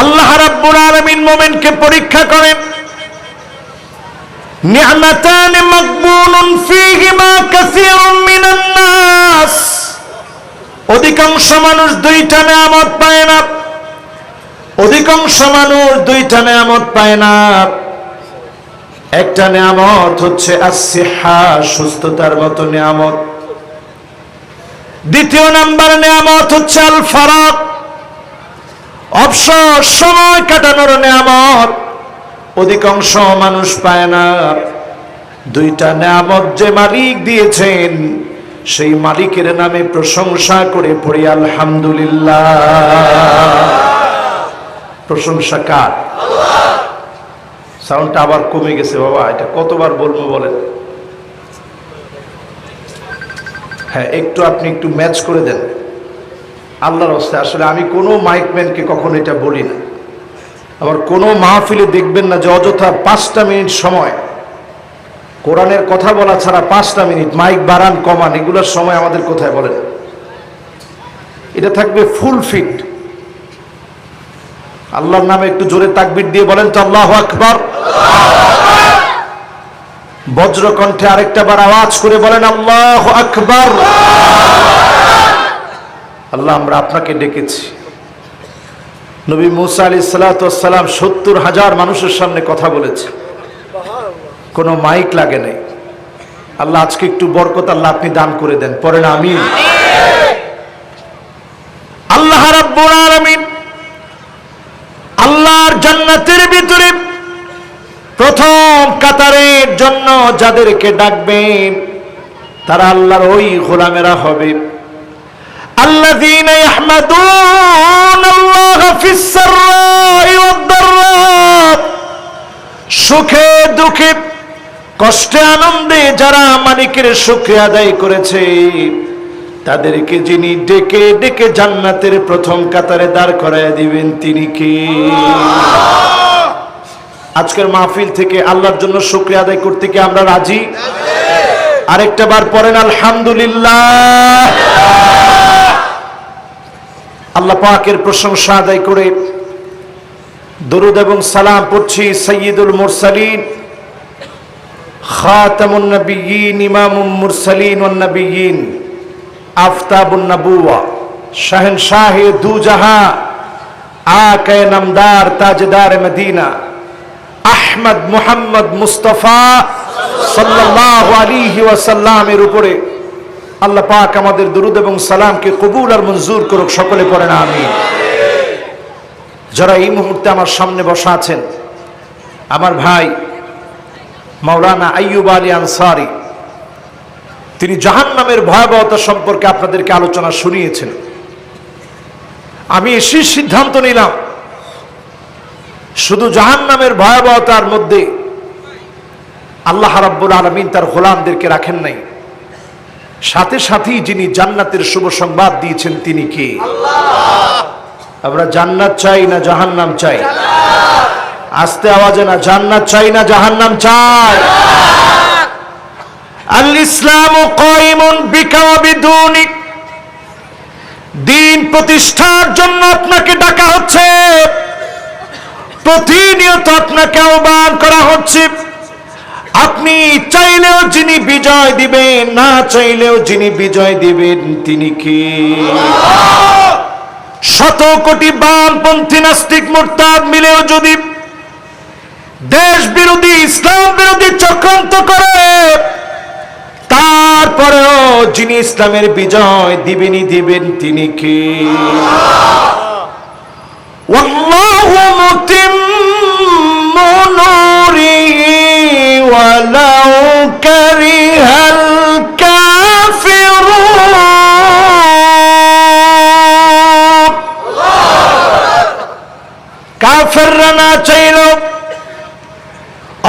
আল্লাহ রাব্বুল আলামিন মুমিনকে পরীক্ষা করেন, নি'মাতান মাকবুলুন ফীহিমা কাসীরুম মিনান নাস। অধিকাংশ মানুষ দুইটা নিয়ামত পায় না, অধিকাংশ মানুষ দুইটা নিয়ামত পায় না। একটা নিয়ামত হচ্ছে as-সিহা, সুস্থতার মতো নিয়ামত। দ্বিতীয় নাম্বার নিয়ামত হচ্ছে আল ফারাগ, অবসর সময় কাটানোর নিয়ামত। অধিকাংশ মানুষ পায় না। দুইটা নিয়ামত যে মালিক দিয়েছেন সেই মালিকের নামে প্রশংসা করে পড়ি আলহামদুলিল্লাহ। প্রশংসা কার? আল্লাহ। সাউন্ডটা আবার কমে গেছে বাবা, এটা কতবার বলবো বলেন? হ্যাঁ, আপনি একটু ম্যাচ করে দেন আল্লাহর রাস্তায়। আসলে আমি কোনো মাইকম্যানকে কখনো এটা বলি না। আবার কোনো মাহফিলে দেখবেন না যে অযথা 5টা মিনিট সময় কোরআনের কথা বলা ছাড়া 5টা মিনিট মাইক বাড়ান কমান, এগুলোর সময় আমাদের কোথায় বলেন? এটা থাকবে ফুল ফিট। আল্লাহর নামে একটু জোরে তাকবীর দিয়ে বলেন তো আল্লাহু আকবার। বজ্র কণ্ঠে আরেকটা বার আওয়াজ করে বলেন আল্লাহু আকবার। আল্লাহ, আমরা আপনাকে ডেকেছি। নবী মুসা আলাইহিস সালাতু ওয়াস সালাম 70,000 মানুষের সামনে কথা বলেছে, কোনো মাইক লাগে নাই। আল্লাহ, আজকে একটু বরকত আল্লাহ আপনি দান করে দেন, পড়েন আমিন। আল্লাহ রাব্বুল আলামিন আল্লাহর জান্নাতের ভিতরে প্রথম কাতারের জন্য যাদেরকে ডাকবেন তারা আল্লাহর ওই গোলামেরা হবে। আল্লাযীনা ইয়াহমাদুনাল্লাহা ফিস সাররাই ওয়াদ দাররা, সুখে দুঃখে কষ্টে আনন্দে যারা মালিকের শুকরিয়া আদায় করেছে তাদেরকে যিনি ডেকে ডেকে জান্নাতের প্রথম কাতারে দাঁড় করায় দিবেন তিনি কে? আজকের মাহফিল থেকে আল্লাহর জন্য শুকরিয়া আদায় করতে কি আমরা রাজি? আরেকটা বার পড়েন আলহামদুলিল্লাহ। আল্লাহ পাকের প্রশংসা আদায় করে দরুদ এবং সালাম পড়ছি সাইয়্যিদুল মুরসালিন, খাতামুন নবিয়্যিন, ইমামুল মুরসালিন ওয়ান নবিয়্যিন, আফতাবুন নবুওয়া, শাহেনশাহে দু জাহাঁ, আকায়ে নামদার, তাজদার মদিনা, আহমদ মুহাম্মদ মুস্তাফা সাল্লাল্লাহু আলাইহি ওয়াসাল্লামের উপরে আল্লাহ পাক আমাদের দরুদ এবং সালামকে কবুল আর মঞ্জুর করুক। সকলে পড়েন আমিন। যারা এই মুহূর্তে আমার সামনে বসা আছেন, আমার ভাই মাওলানা আইয়ুব আলী আনসারী, তিনি জাহান্নামের ভয়াবহতা সম্পর্কে আপনাদেরকে আলোচনা শুনিয়েছেন। আমি এসে সিদ্ধান্ত নিলাম শুধু জাহান্নামের ভয়াবহতার মধ্যে আল্লাহ রাব্বুল আলামিন তার গোলামদেরকে রাখেন নাই, সাথে সাথেই যিনি জান্নাতের শুভ সংবাদ দিয়েছেন তিনি কে? আল্লাহ। আমরা জান্নাত চাই না জাহান্নাম চাই? আস্তে আওয়াজে না, জান্নাত চাই না জাহান্নাম চাই? আল ইসলামু কায়িমুন বিকা ওয়া বিদুনিক, দিন প্রতিষ্ঠার জন্য আপনাকে ডাকা হচ্ছে, প্রতিনিয়ত আপনাকে আহ্বান করা হচ্ছে। আপনি চাইলেও যিনি বিজয় দিবেন, না চাইলেও যিনি বিজয় দিবেন তিনি কে? শত কোটি বামপন্থী নাস্তিক মুরতাদ মিলেও যদি দেশ বিরোধী ইসলাম বিরোধী চক্রান্ত করে, তারপরেও যিনি ইসলামের বিজয় দিবেনই দিবেন তিনি কে? ওয়াল্লাহু মুতিম্মু নূরিহি ওয়ালাউ কারিহাল কাফিরুন। কাফেররা না চাইলেও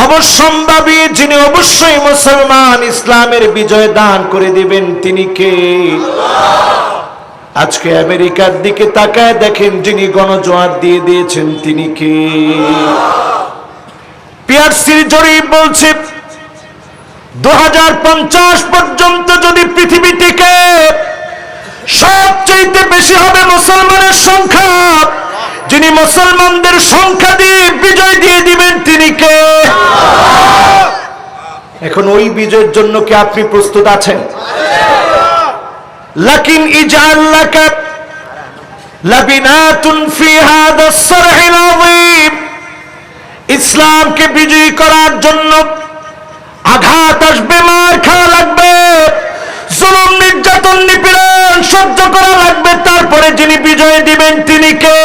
অবশ্যম্ভাবী যিনি অবশ্যই মুসলমান ইসলামের বিজয় দান করে দিবেন তিনি কে? আজকে আমেরিকার দিকে তাকায় দেখেন, যিনি গণজোয়ার দিয়ে দিয়েছেন তিনি কে? পিআরসির জরিপ বলছে 2050 পর্যন্ত যদি পৃথিবী টিকে, সবচেয়ে বেশি হবে মুসলমানের সংখ্যা। যিনি মুসলমানদের সংখ্যা দিয়ে বিজয় দিয়ে দিবেন তিনি কে? এখন ওই বিজয়ের জন্য কি আপনি প্রস্তুত আছেন? লাকিন ইজআল লাকা লাবিনাতুন ফি হাদা সরহিল আযীম, ইসলামকে বিজয়ী করার জন্য আঘাত আসবে, মার খাওয়া লাগবে, জুলুম নির্যাতন নিপীড়ন সহ্য করা লাগবে, তারপরে যিনি বিজয় দিবেন তিনি কে?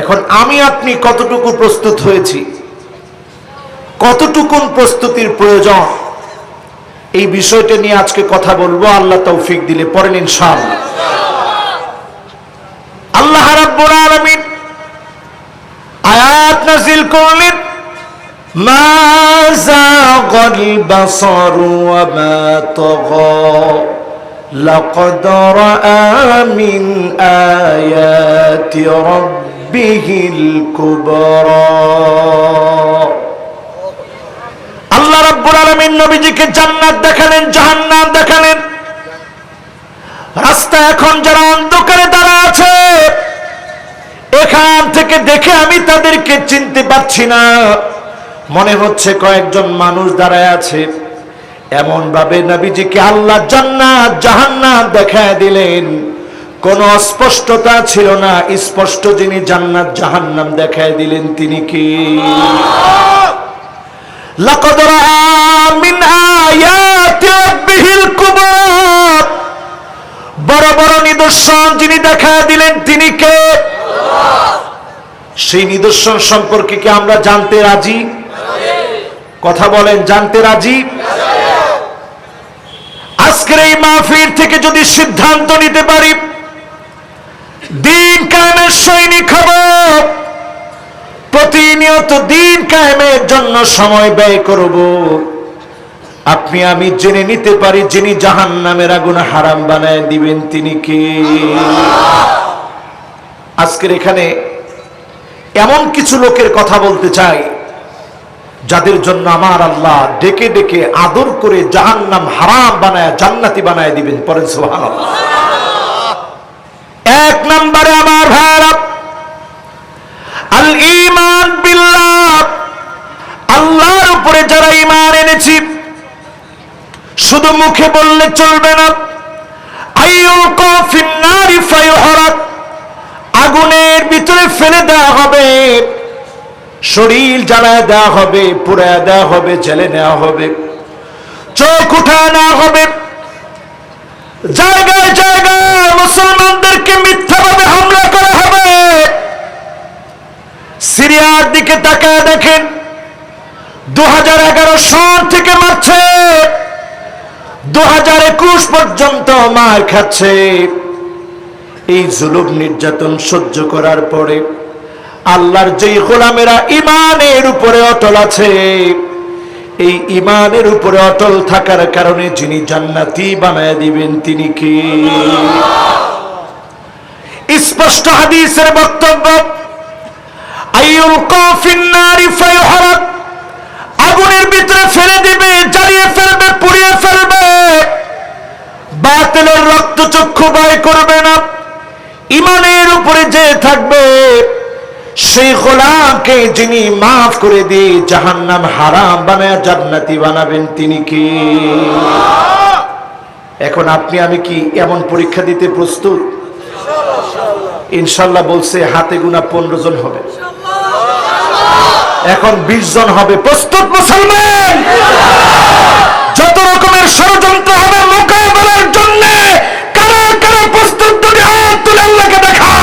এখন আমি আপনি কতটুকু প্রস্তুত হয়েছি, কতটুকুন প্রস্তুতির প্রয়োজন, এই বিষয়টা নিয়ে আজকে কথা বলবো আল্লাহ তৌফিক দিলে। পড়েন ইনশাআল্লাহ। আল্লাহ রাব্বুল আলামিন আয়াত নাযিল করলেন, মা যাগাল বাসারু ওয়া মা তাগা লাকাদ রাআ মিন আয়াতি রাব্বিহিল কুবরা। আল্লাহ রাব্বুল আলামিন নবীজিকে জান্নাত দেখালেন, জাহান্নাম দেখালেন। রাস্তা এখন যারা অন্ধকারে দাঁড়া আছে, এখান থেকে দেখে আমি তাদেরকে চিনতে পারছি না, মনে হচ্ছে কয়েকজন মানুষ দাঁড়ায় আছে। এমন ভাবে নবীজিকে আল্লাহ জান্নাত জাহান্নাম দেখায় দিলেন, কোনো অস্পষ্টতা ছিল না, স্পষ্ট যিনি জান্নাত জাহান্নাম দেখায় দিলেন তিনি কি? লাকাদ রাআ মিন আয়াতি রাব্বিহিল কুবরা, বড় বড় নিদর্শন যিনি দেখায় দিলেন তিনি কে? সেই নিদর্শন সম্পর্কে কি আমরা জানতে রাজি? কথা বলেন, জানতে রাজি? আজকের এই মাহফিল থেকে যদি সিদ্ধান্ত নিতে পারি দিন কায়েমের সৈনিক হব, প্রতিনিয়ত দিন কায়েমের জন্য সময় ব্যয় করব, আপনি আমি জেনে নিতে পারি যিনি জাহান্নামের আগুন হারাম বানায় দিবেন তিনি কে? আজকের এখানে এমন কিছু লোকের কথা বলতে চাই যাদের জন্য আমার আল্লাহ ডেকে ডেকে আদর করে জাহান্নাম হারাম বানায় জান্নাতি বানায় দিবেন। পরেন সুবহানাল্লাহ। এক নম্বরে আমার ভাইরা, আল ঈমান বিল্লাহ, আল্লাহর উপরে যারা ঈমান এনেছি, শুধু মুখে বললে চলবে না। আইয়ুলকা ফিন্নারি ফায়ুহরাক, আগুনের ভিতরে ফেলে দেওয়া হবে, শরীর জ্বালায় দেওয়া হবে, পুড়ায় দেওয়া হবে, জেলে নেওয়া হবে, চোখ উঠায় নেওয়া হবে, জায়গায় জায়গায় মুসলমানদেরকে মিথ্যাভাবে হামলা করা হবে। সিরিয়ার দিকে তাকায় দেখেন, 2011 সাল থেকে মারছে, 2021 পর্যন্ত মার খাচ্ছে। এই জুলুম নির্যাতন সহ্য করার পরে আল্লাহর যেই গোলামেরা ঈমানের উপরে অটল আছে, এই ঈমানের উপরে অটল থাকার কারণে যিনি জান্নাতি বানায় দিবেন তিনি কি? স্পষ্ট হাদিসের বক্তব্য, আইয়ুলকা ফিন্নারি ফায়ুহরাক, আগুনের ভিতরে ফেলে দিবে, জ্বালিয়ে ফেলবে, পুড়িয়ে ফেলবে, বাতিলের রক্তচক্ষু ভয় করবে না। ঈমানের উপরে যে থাকবে সেই গোলামকে যিনি মাফ করে দিয়ে জাহান্নাম হারাম বানায় জান্নাতি বানাবেন তিনি কি? এখন আপনি আমি কি এমন পরীক্ষা দিতে প্রস্তুত? ইনশাআল্লাহ বলছে হাতে গোনা 15 জন হবে, এখন 20 জন হবে। প্রস্তুত মুসলমান? যত রকমের ষড়যন্ত্র হবে মোকাবেলার জন্য কারা কারা প্রস্তুত? দুটি হাত তুলে আল্লাহকে দেখান।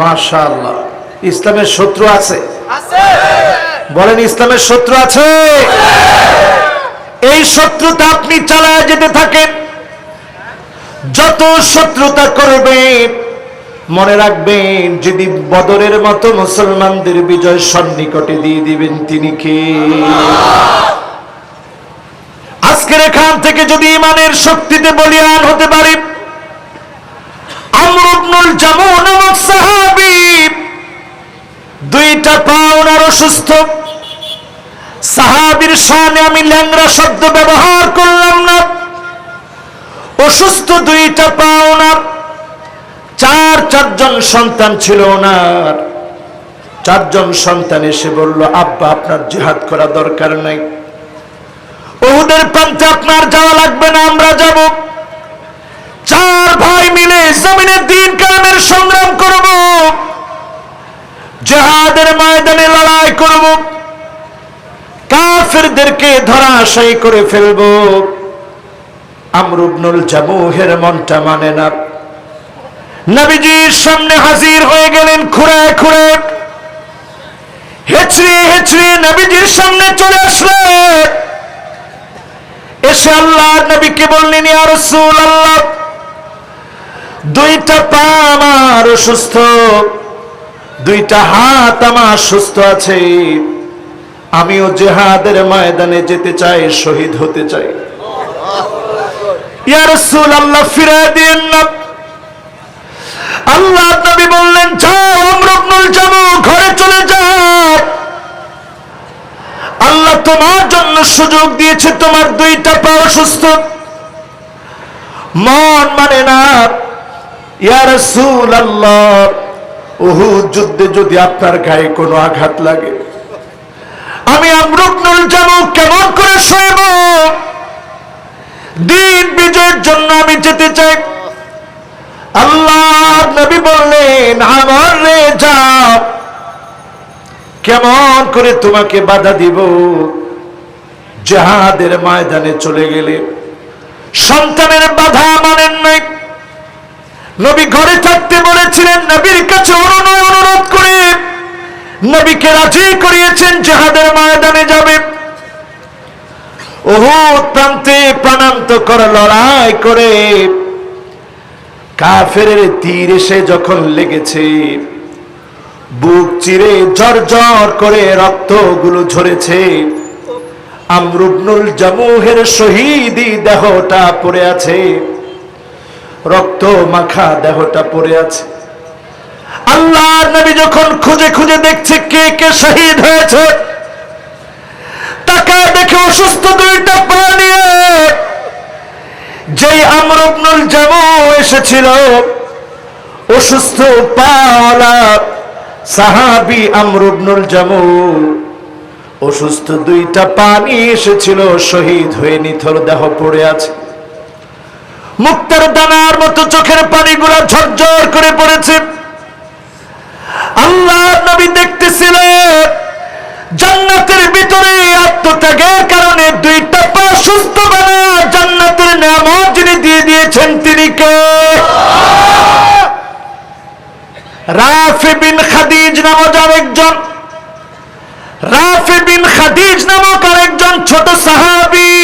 মাশাআল্লাহ। ইসলামের শত্রু আছে? বলেন, ইসলামের শত্রু আছে? এই শত্রুতা আপনি চালায় যেতে থাকেন, যত শত্রুতা করবেন মনে রাখবেন যদি বদরের মতো মুসলমানদের বিজয় সন্নিকটে দিয়ে দিবেন তিনি কে? আজকের এখান থেকে যদি ঈমানের শক্তিতে বলিয়ান হতে পারে, আমর ইবনুল জামু নামক সাহাবী দুইটা পা ওনার অসুস্থ। সাহাবীর শানে আমি ল্যাংড়া শব্দ ব্যবহার করলাম না। অসুস্থ দুইটা পা ওনার। চারজন সন্তান ছিল ওনার। চারজন সন্তান এসে বলল, আব্বা আপনার জিহাদ করা দরকার নাই, উহুদের প্রান্তে আপনার যাওয়া লাগবে না, আমরা যাব। চার ভাই মিলে জমিনে দ্বীন কায়েমের সংগ্রাম করব, জিহাদের ময়দানে লড়াই করব, কাফেরদেরকে ধরাশায়ী করে ফেলব। আমর ইবনুল জামূহের মনটা মানে না। নবীজির সামনে হাজির হয়ে গেলেন, খুঁড়ে খুঁড়ে হেঁচড়ে হেঁচড়ে নবীজির সামনে চলে আসলেন। এসে আল্লাহর নবীকে বললেন, ইয়া রাসূলুল্লাহ, দুইটা পা আমার অসুস্থ, দুইটা হাত আমার সুস্থ আছে, আমিও জিহাদের ময়দানে যেতে চাই, শহীদ হতে চাই। ইয়া রাসূলুল্লাহ, ফিরিয়ে দিন না। আল্লাহ নবী বললেন, যাও আমর ইবনুল জামূহ, ঘরে চলে যাও। আল্লাহ তোমার জন্য সুযোগ দিয়েছে, তোমার দুইটা পা অসুস্থ, মন মানে না। ইয়া রাসূলুল্লাহ, উহুদ যুদ্ধে যদি আপনার গায়ে কোনো আঘাত লাগে, আমি আমর ইবনুল জামূহ কেমন করে সইব? দ্বীন বিজয়ের জন্য আমি যেতে চাই। আল্লাহ নবী বললেন, আমার রে যাও, কেমন করে তোমাকে বাধা দিব? জিহাদের ময়দানে চলে গেলে সন্তানের বাধা মানেন নাই। নবী ঘরে থাকতে বলেছিলেন, নবীর কাছে অনুরোধ করে নবীকে রাজি করিয়েছেন জিহাদের ময়দানে যাবে। উহুদ প্রান্তে প্রাণান্তকর লড়াই করে কাফেরের তীর এসে যখন লেগেছে, বুক চিরে ঝরঝর করে রক্তগুলো ঝরেছে। আমর ইবনুল জামূহের শহীদি দেহটা পড়ে আছে, রক্ত মাখা দেহটা পড়ে আছে। আল্লাহর নবী যখন খুঁজে খুঁজে দেখছে কে কে শহীদ হয়েছে, তাকে দেখে অসুস্থ দুইটা পা নিয়ে যেই আমর ইবনুল জামূহ এসেছিল, অসুস্থ পাওয়ালা সাহাবী আমর ইবনুল জামূহ অসুস্থ দুইটা পা নিয়ে এসেছিল, শহীদ হয়ে নিথর দেহ পড়ে আছে। মুক্তার দানার মতো চোখের পানিগুলো ঝরঝর করে পড়েছে। আল্লাহর নবী দেখতেছিলেন, জান্নাতের ভিতরে আত্মত্যাগের কারণে দুইটা পা সুস্থ বানা জান্নাতের নিয়ামত যিনি দিয়ে দিয়েছেন তিনি কে? রাফি বিন খাদিজ নামক আরেকজন, রাফি বিন খাদিজ নামক আরেকজন ছোট সাহাবী,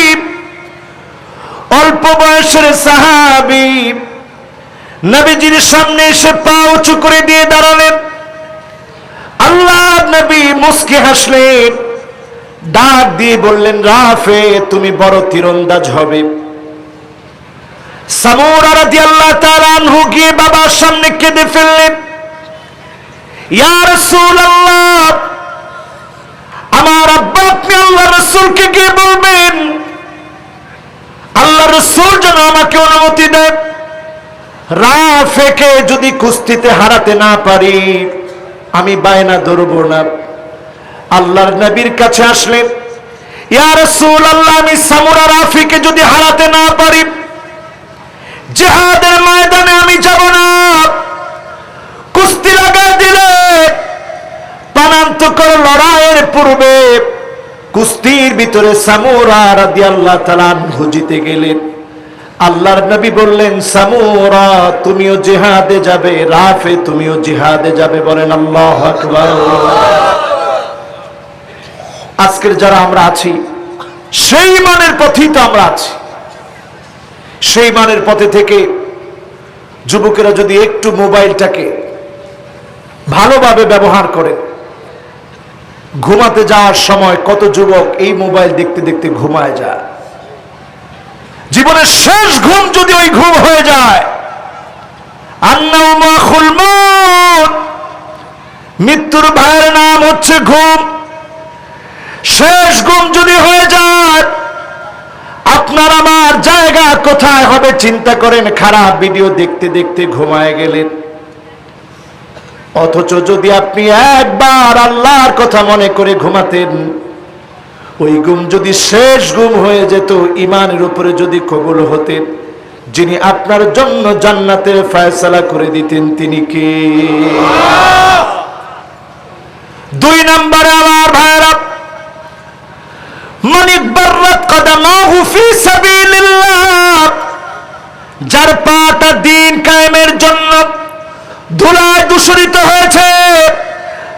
অল্প বয়সের সাহাবী, নবীজির সামনে এসে পা উঁচু করে দিয়ে দাঁড়ালেন। আল্লাহ নবী মুস্কি হাসলেন, ডাক দিয়ে বললেন, রাফে তুমি বড় তীরন্দাজ হবে। সামূরা রাদিয়াল্লাহু তাআলা আনহু গিয়ে বাবার সামনে কেঁদে ফেললেন, ইয়া রাসূলুল্লাহ, আমার আব্বা আপনি আল্লাহ রাসূলকে গিয়ে বলবেন, আল্লাহ রাসূল যেন আমাকে অনুমতি দেন, রাফেকে যদি কুস্তিতে হারাতে না পারি আমি বায়না ধরব না। আল্লাহর নবীর কাছে আসলেন, ইয়া রাসূলুল্লাহ, আমি সামূরা রাফিকে যদি হারাতে না পারি, জিহাদের ময়দানে আমি যাব না। কুস্তি লাগা দিলে প্রাণান্তকর লড়াইয়ের পূর্বে কুস্তির ভিতরে সামূরা রাদিয়াল্লাহু তাআলা আনহু জিতে গেলেন। আল্লাহর নবী বললেন, সামূরা তুমিও জিহাদে যাবে, রাফে তুমিও জিহাদে যাবে। বলেন আল্লাহু আকবার। আজকের যারা আমরা আছি সেই মানের পথেই তো আমরা আছি। সেই মানের পথে থেকে যুবকেরা যদি একটু মোবাইলটাকে ভালোভাবে ব্যবহার করে, ঘুমাতে যাওয়ার সময় কত যুবক এই মোবাইল দেখতে দেখতে ঘুমায় যায়। জীবনের শেষ ঘুম যদি ওই ঘুম হয়ে যায়, মৃত্যুর ভাইয়ের নাম কোথায় হবে চিন্তা করেন। খারাপ ভিডিও দেখতে দেখতে ঘুমায় গেলেন, অথচ যদি আপনি একবার আল্লাহর কথা মনে করে ঘুমাতেন, ওই ঘুম যদি শেষ ঘুম হয়ে যেত, ইমানের উপরে যদি কবুল হতেন, যিনি আপনার জন্য জান্নাতের ফয়সালা করে দিতেন তিনি কে? দুই নম্বরে আমার ভাইরা, মান ইকবারাত কদামাহু ফি সাবিলিল্লাহ, যার পাটা দ্বীন কায়েমের জন্য ধুলায় দূষিত হয়েছে,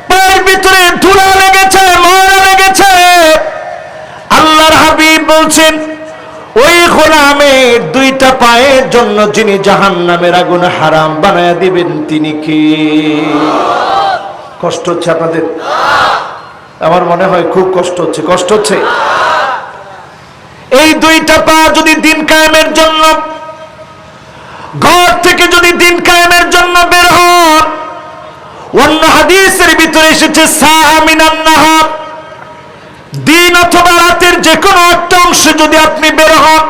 পায়ের ভিতরে ধুলা লেগেছে, ময়লা লেগেছে, আল্লাহর হাবিব বলছেন ওই গোলামের দুইটা পায়ের জন্য যিনি জাহান্নামের আগুন হারাম বানায়া দিবেন তিনি কে? কষ্ট হচ্ছে আপনাদের? আমার মনে হয় খুব কষ্ট হচ্ছে। কষ্ট হচ্ছে? এই দুইটা পা যদি দিন কায়েমের জন্য, ঘর থেকে যদি দিন কায়েমের জন্য বের হন, অন্য হাদিসের ভিতরে এসেছে সাআ মিনান নাহার, দিন অথবা রাতের যে কোনো একটা অংশে যদি আপনি বের হন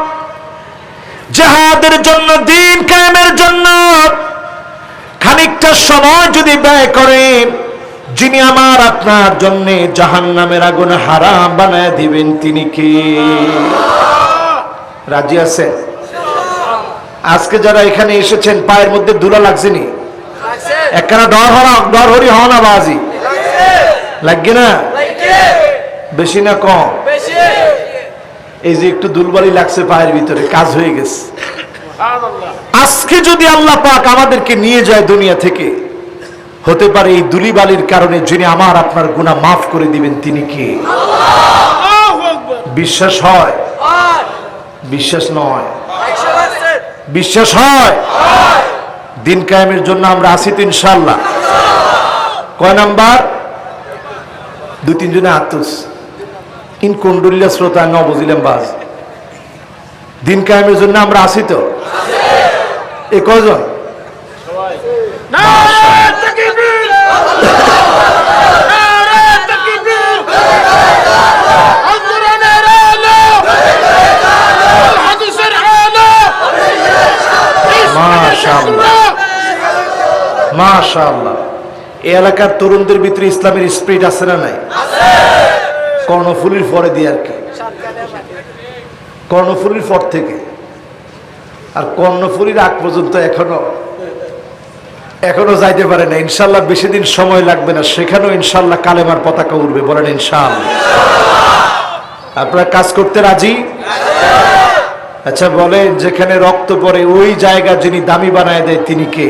জিহাদের জন্য, দিন কায়েমের জন্য খানিকটা সময় যদি ব্যয় করেন, যিনি আমার আপনার জন্য জাহান্নামের আগুন হারাম বানায় দিবেন তিনি কে? রাজি আছেন? আজকে যারা এখানে এসেছেন পায়ের মধ্যে ধুলা লাগছেনি? একখানা ডর হরি হন আবাজি লাগবে না? বেশি না কম? এই যে একটু দুলবালি লাগছে পায়ের ভিতরে, কাজ হয়ে গেছে। আজকে যদি আল্লাহ পাক আমাদেরকে নিয়ে যায় দুনিয়া থেকে, হতে পারে এই দুলিবালির কারণে যিনি আমার আপনার গুনাহ মাফ করে দিবেন তিনি কে? বিশ্বাস হয়? বিশ্বাস নয়? বিশ্বাস হয়? দিন কায়েমের জন্য আমরা আছি তো ইনশাআল্লাহ। কয় নাম্বার? দুই তিনজনে আত্মস ইন কুন্ডুল্লা শ্রোতা ন বুঝিলাম বাজ। দিন কায়েমের জন্য আমরা আছি তো? এ কয়জন? মাশাআল্লাহ। এই এলাকার তরুণদের ভিতরে ইসলামের স্পিরিট আছে না নাই? কর্ণফুলির পরে দিয়ে আর কি, কর্ণফুলির পর থেকে আর কর্ণফুলির আগ পর্যন্ত এখনো যাইতে পারে না। ইনশাল্লাহ বেশি দিন সময় লাগবে না, সেখানেও ইনশাল্লাহ কালেমার পতাকা উঠবে। বলেন ইনশাআল্লাহ। আপনারা কাজ করতে রাজি? আচ্ছা বলেন, যেখানে রক্ত পড়ে ওই জায়গা যিনি দামি বানায় দেয় তিনি কে?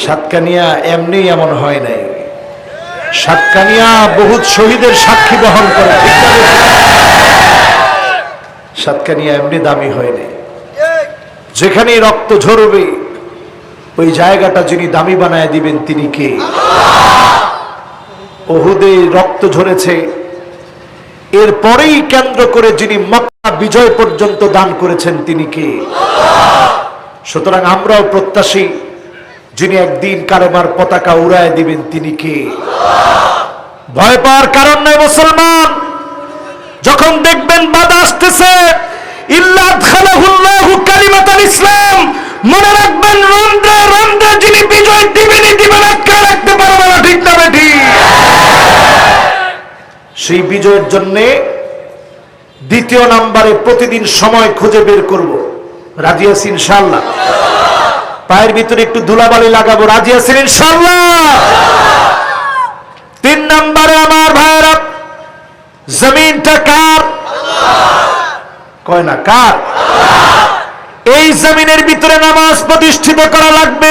সাতকানিয়া এমনি এমন হয় নাই, সাতকানিয়া বহুত শহীদের সাক্ষী বহন করে। সাতকানিয়া এমনি দামি হয় নাই, যেখানে রক্ত ঝরবে ওই জায়গাটা যিনি দামি বানায় দিবেন তিনি কে? উহুদে রক্ত ঝরেছে, এরপরেই কেন্দ্র করে যিনি মক্কা বিজয় পর্যন্ত দান করেছেন তিনি কে? সুতরাং আমরাও প্রত্যাশী যিনি একদিন কালেমার পতাকা উড়ায় দিবেন তিনি কে? ভয় পাওয়ার কারণ নাই মুসলমান। যখন দেখবেন বাধা আসতেছে, ইল্লা আদখালাহুল্লাহু কালিমাতাল ইসলাম, মনে রাখবেন রন্ধ্রে রন্ধ্রে যিনি বিজয় দিবেনই দিবেন, আটকে রাখতে পারবে না। ঠিক না বেঠিক? সেই বিজয়ের জন্য দ্বিতীয় নাম্বারে প্রতিদিন সময় খুঁজে বের করব। রাজি আছি ইনশাআল্লাহ? পায়ের ভিতরে একটু ধুলাবালি লাগাবো। রাজি আছেন ইনশাআল্লাহ? তিন নাম্বারে আমার ভাইরা, জমিনটা কার? কয় না কার? এই জমিনের ভিতরে নামাজ প্রতিষ্ঠিত করা লাগবে।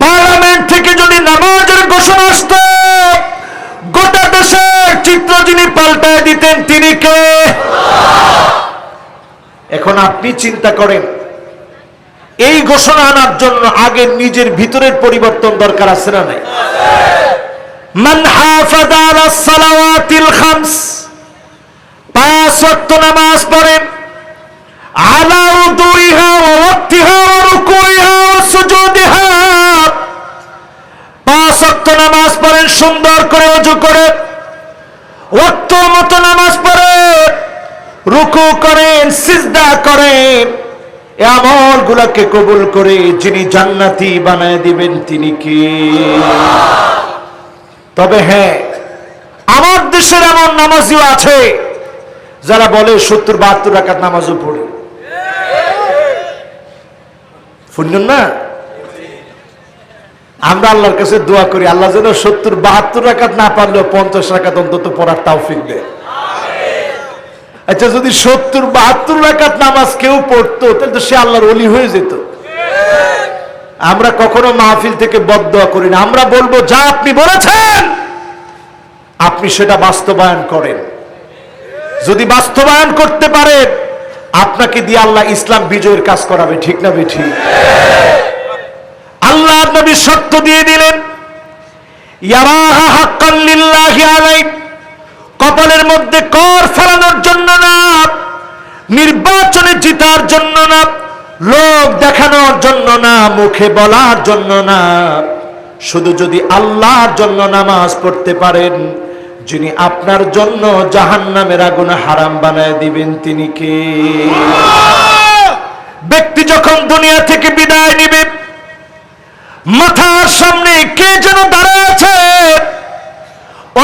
পার্লামেন্ট থেকে যদি নামাজের ঘোষণা আসত, গোটা দেশের চিত্র যিনি পাল্টায় দিতেন তিনি কে? এখন আপনি চিন্তা করেন, এই ঘোষণা আনার জন্য আগে নিজের ভিতরের পরিবর্তন দরকার আছে না নাই? মান হাফাযা আলাস সালাওয়াতিল খামস, পাঁচ ওয়াক্ত নামাজ পড়েন, আলা উদুইহা ওয়া ওয়াক্তিহা ওয়া রুকুইহা ওয়া সুজুদিহা, পাঁচ ওয়াক্ত নামাজ পড়েন সুন্দর করে ওযু করে, ওয়াক্ত মতো নামাজ পড়ে, রুকু করেন, সিজদা করেন, এই আমলগুলোকে কবুল করে যিনি জান্নাতি বানায় দিবেন তিনি কে? তবে হ্যাঁ, আমার দেশের এমন নামাজিও আছে যারা বলে 70-72 রাকাত নামাজও পড়ে। শুনলেন না? আমরা আল্লাহর কাছে দোয়া করি আল্লাহ যেন 70-72 রাকাত না পারলেও 50 রাকাত অন্তত পড়ার তৌফিক দেয়। আচ্ছা, যদি 70-72 রাকাত নামাজ কেউ পড়তো তাহলে তো সে আল্লাহর ওলি হয়ে যেত। আমরা কখনো মাহফিল থেকে বদদোয়া করি না, আমরা বলবো যা আপনি বলেছেন আপনি সেটা বাস্তবায়ন করেন। যদি বাস্তবায়ন করতে পারেন আপনাকে দিয়ে আল্লাহ ইসলাম বিজয়ের কাজ করাবে, ঠিক না বেঠি? আল্লাহ নবী শর্ত দিয়ে দিলেন, ইয়ারাহা হাক্কান লিল্লাহি আলাইক, কপালের মধ্যে কর ফেলানোর জন্য না, নির্বাচনে জিতার জন্য না, লোক দেখানোর জন্য না, মুখে বলার জন্য না, শুধু যদি আল্লাহর জন্য নামাজ পড়তে পারেন, যিনি আপনার জন্য জাহান্নামের আগুন হারাম বানায় দিবেন তিনি কে? ব্যক্তি যখন দুনিয়া থেকে বিদায় নেবে মাথার সামনে কে যেন দাঁড়ায় আছে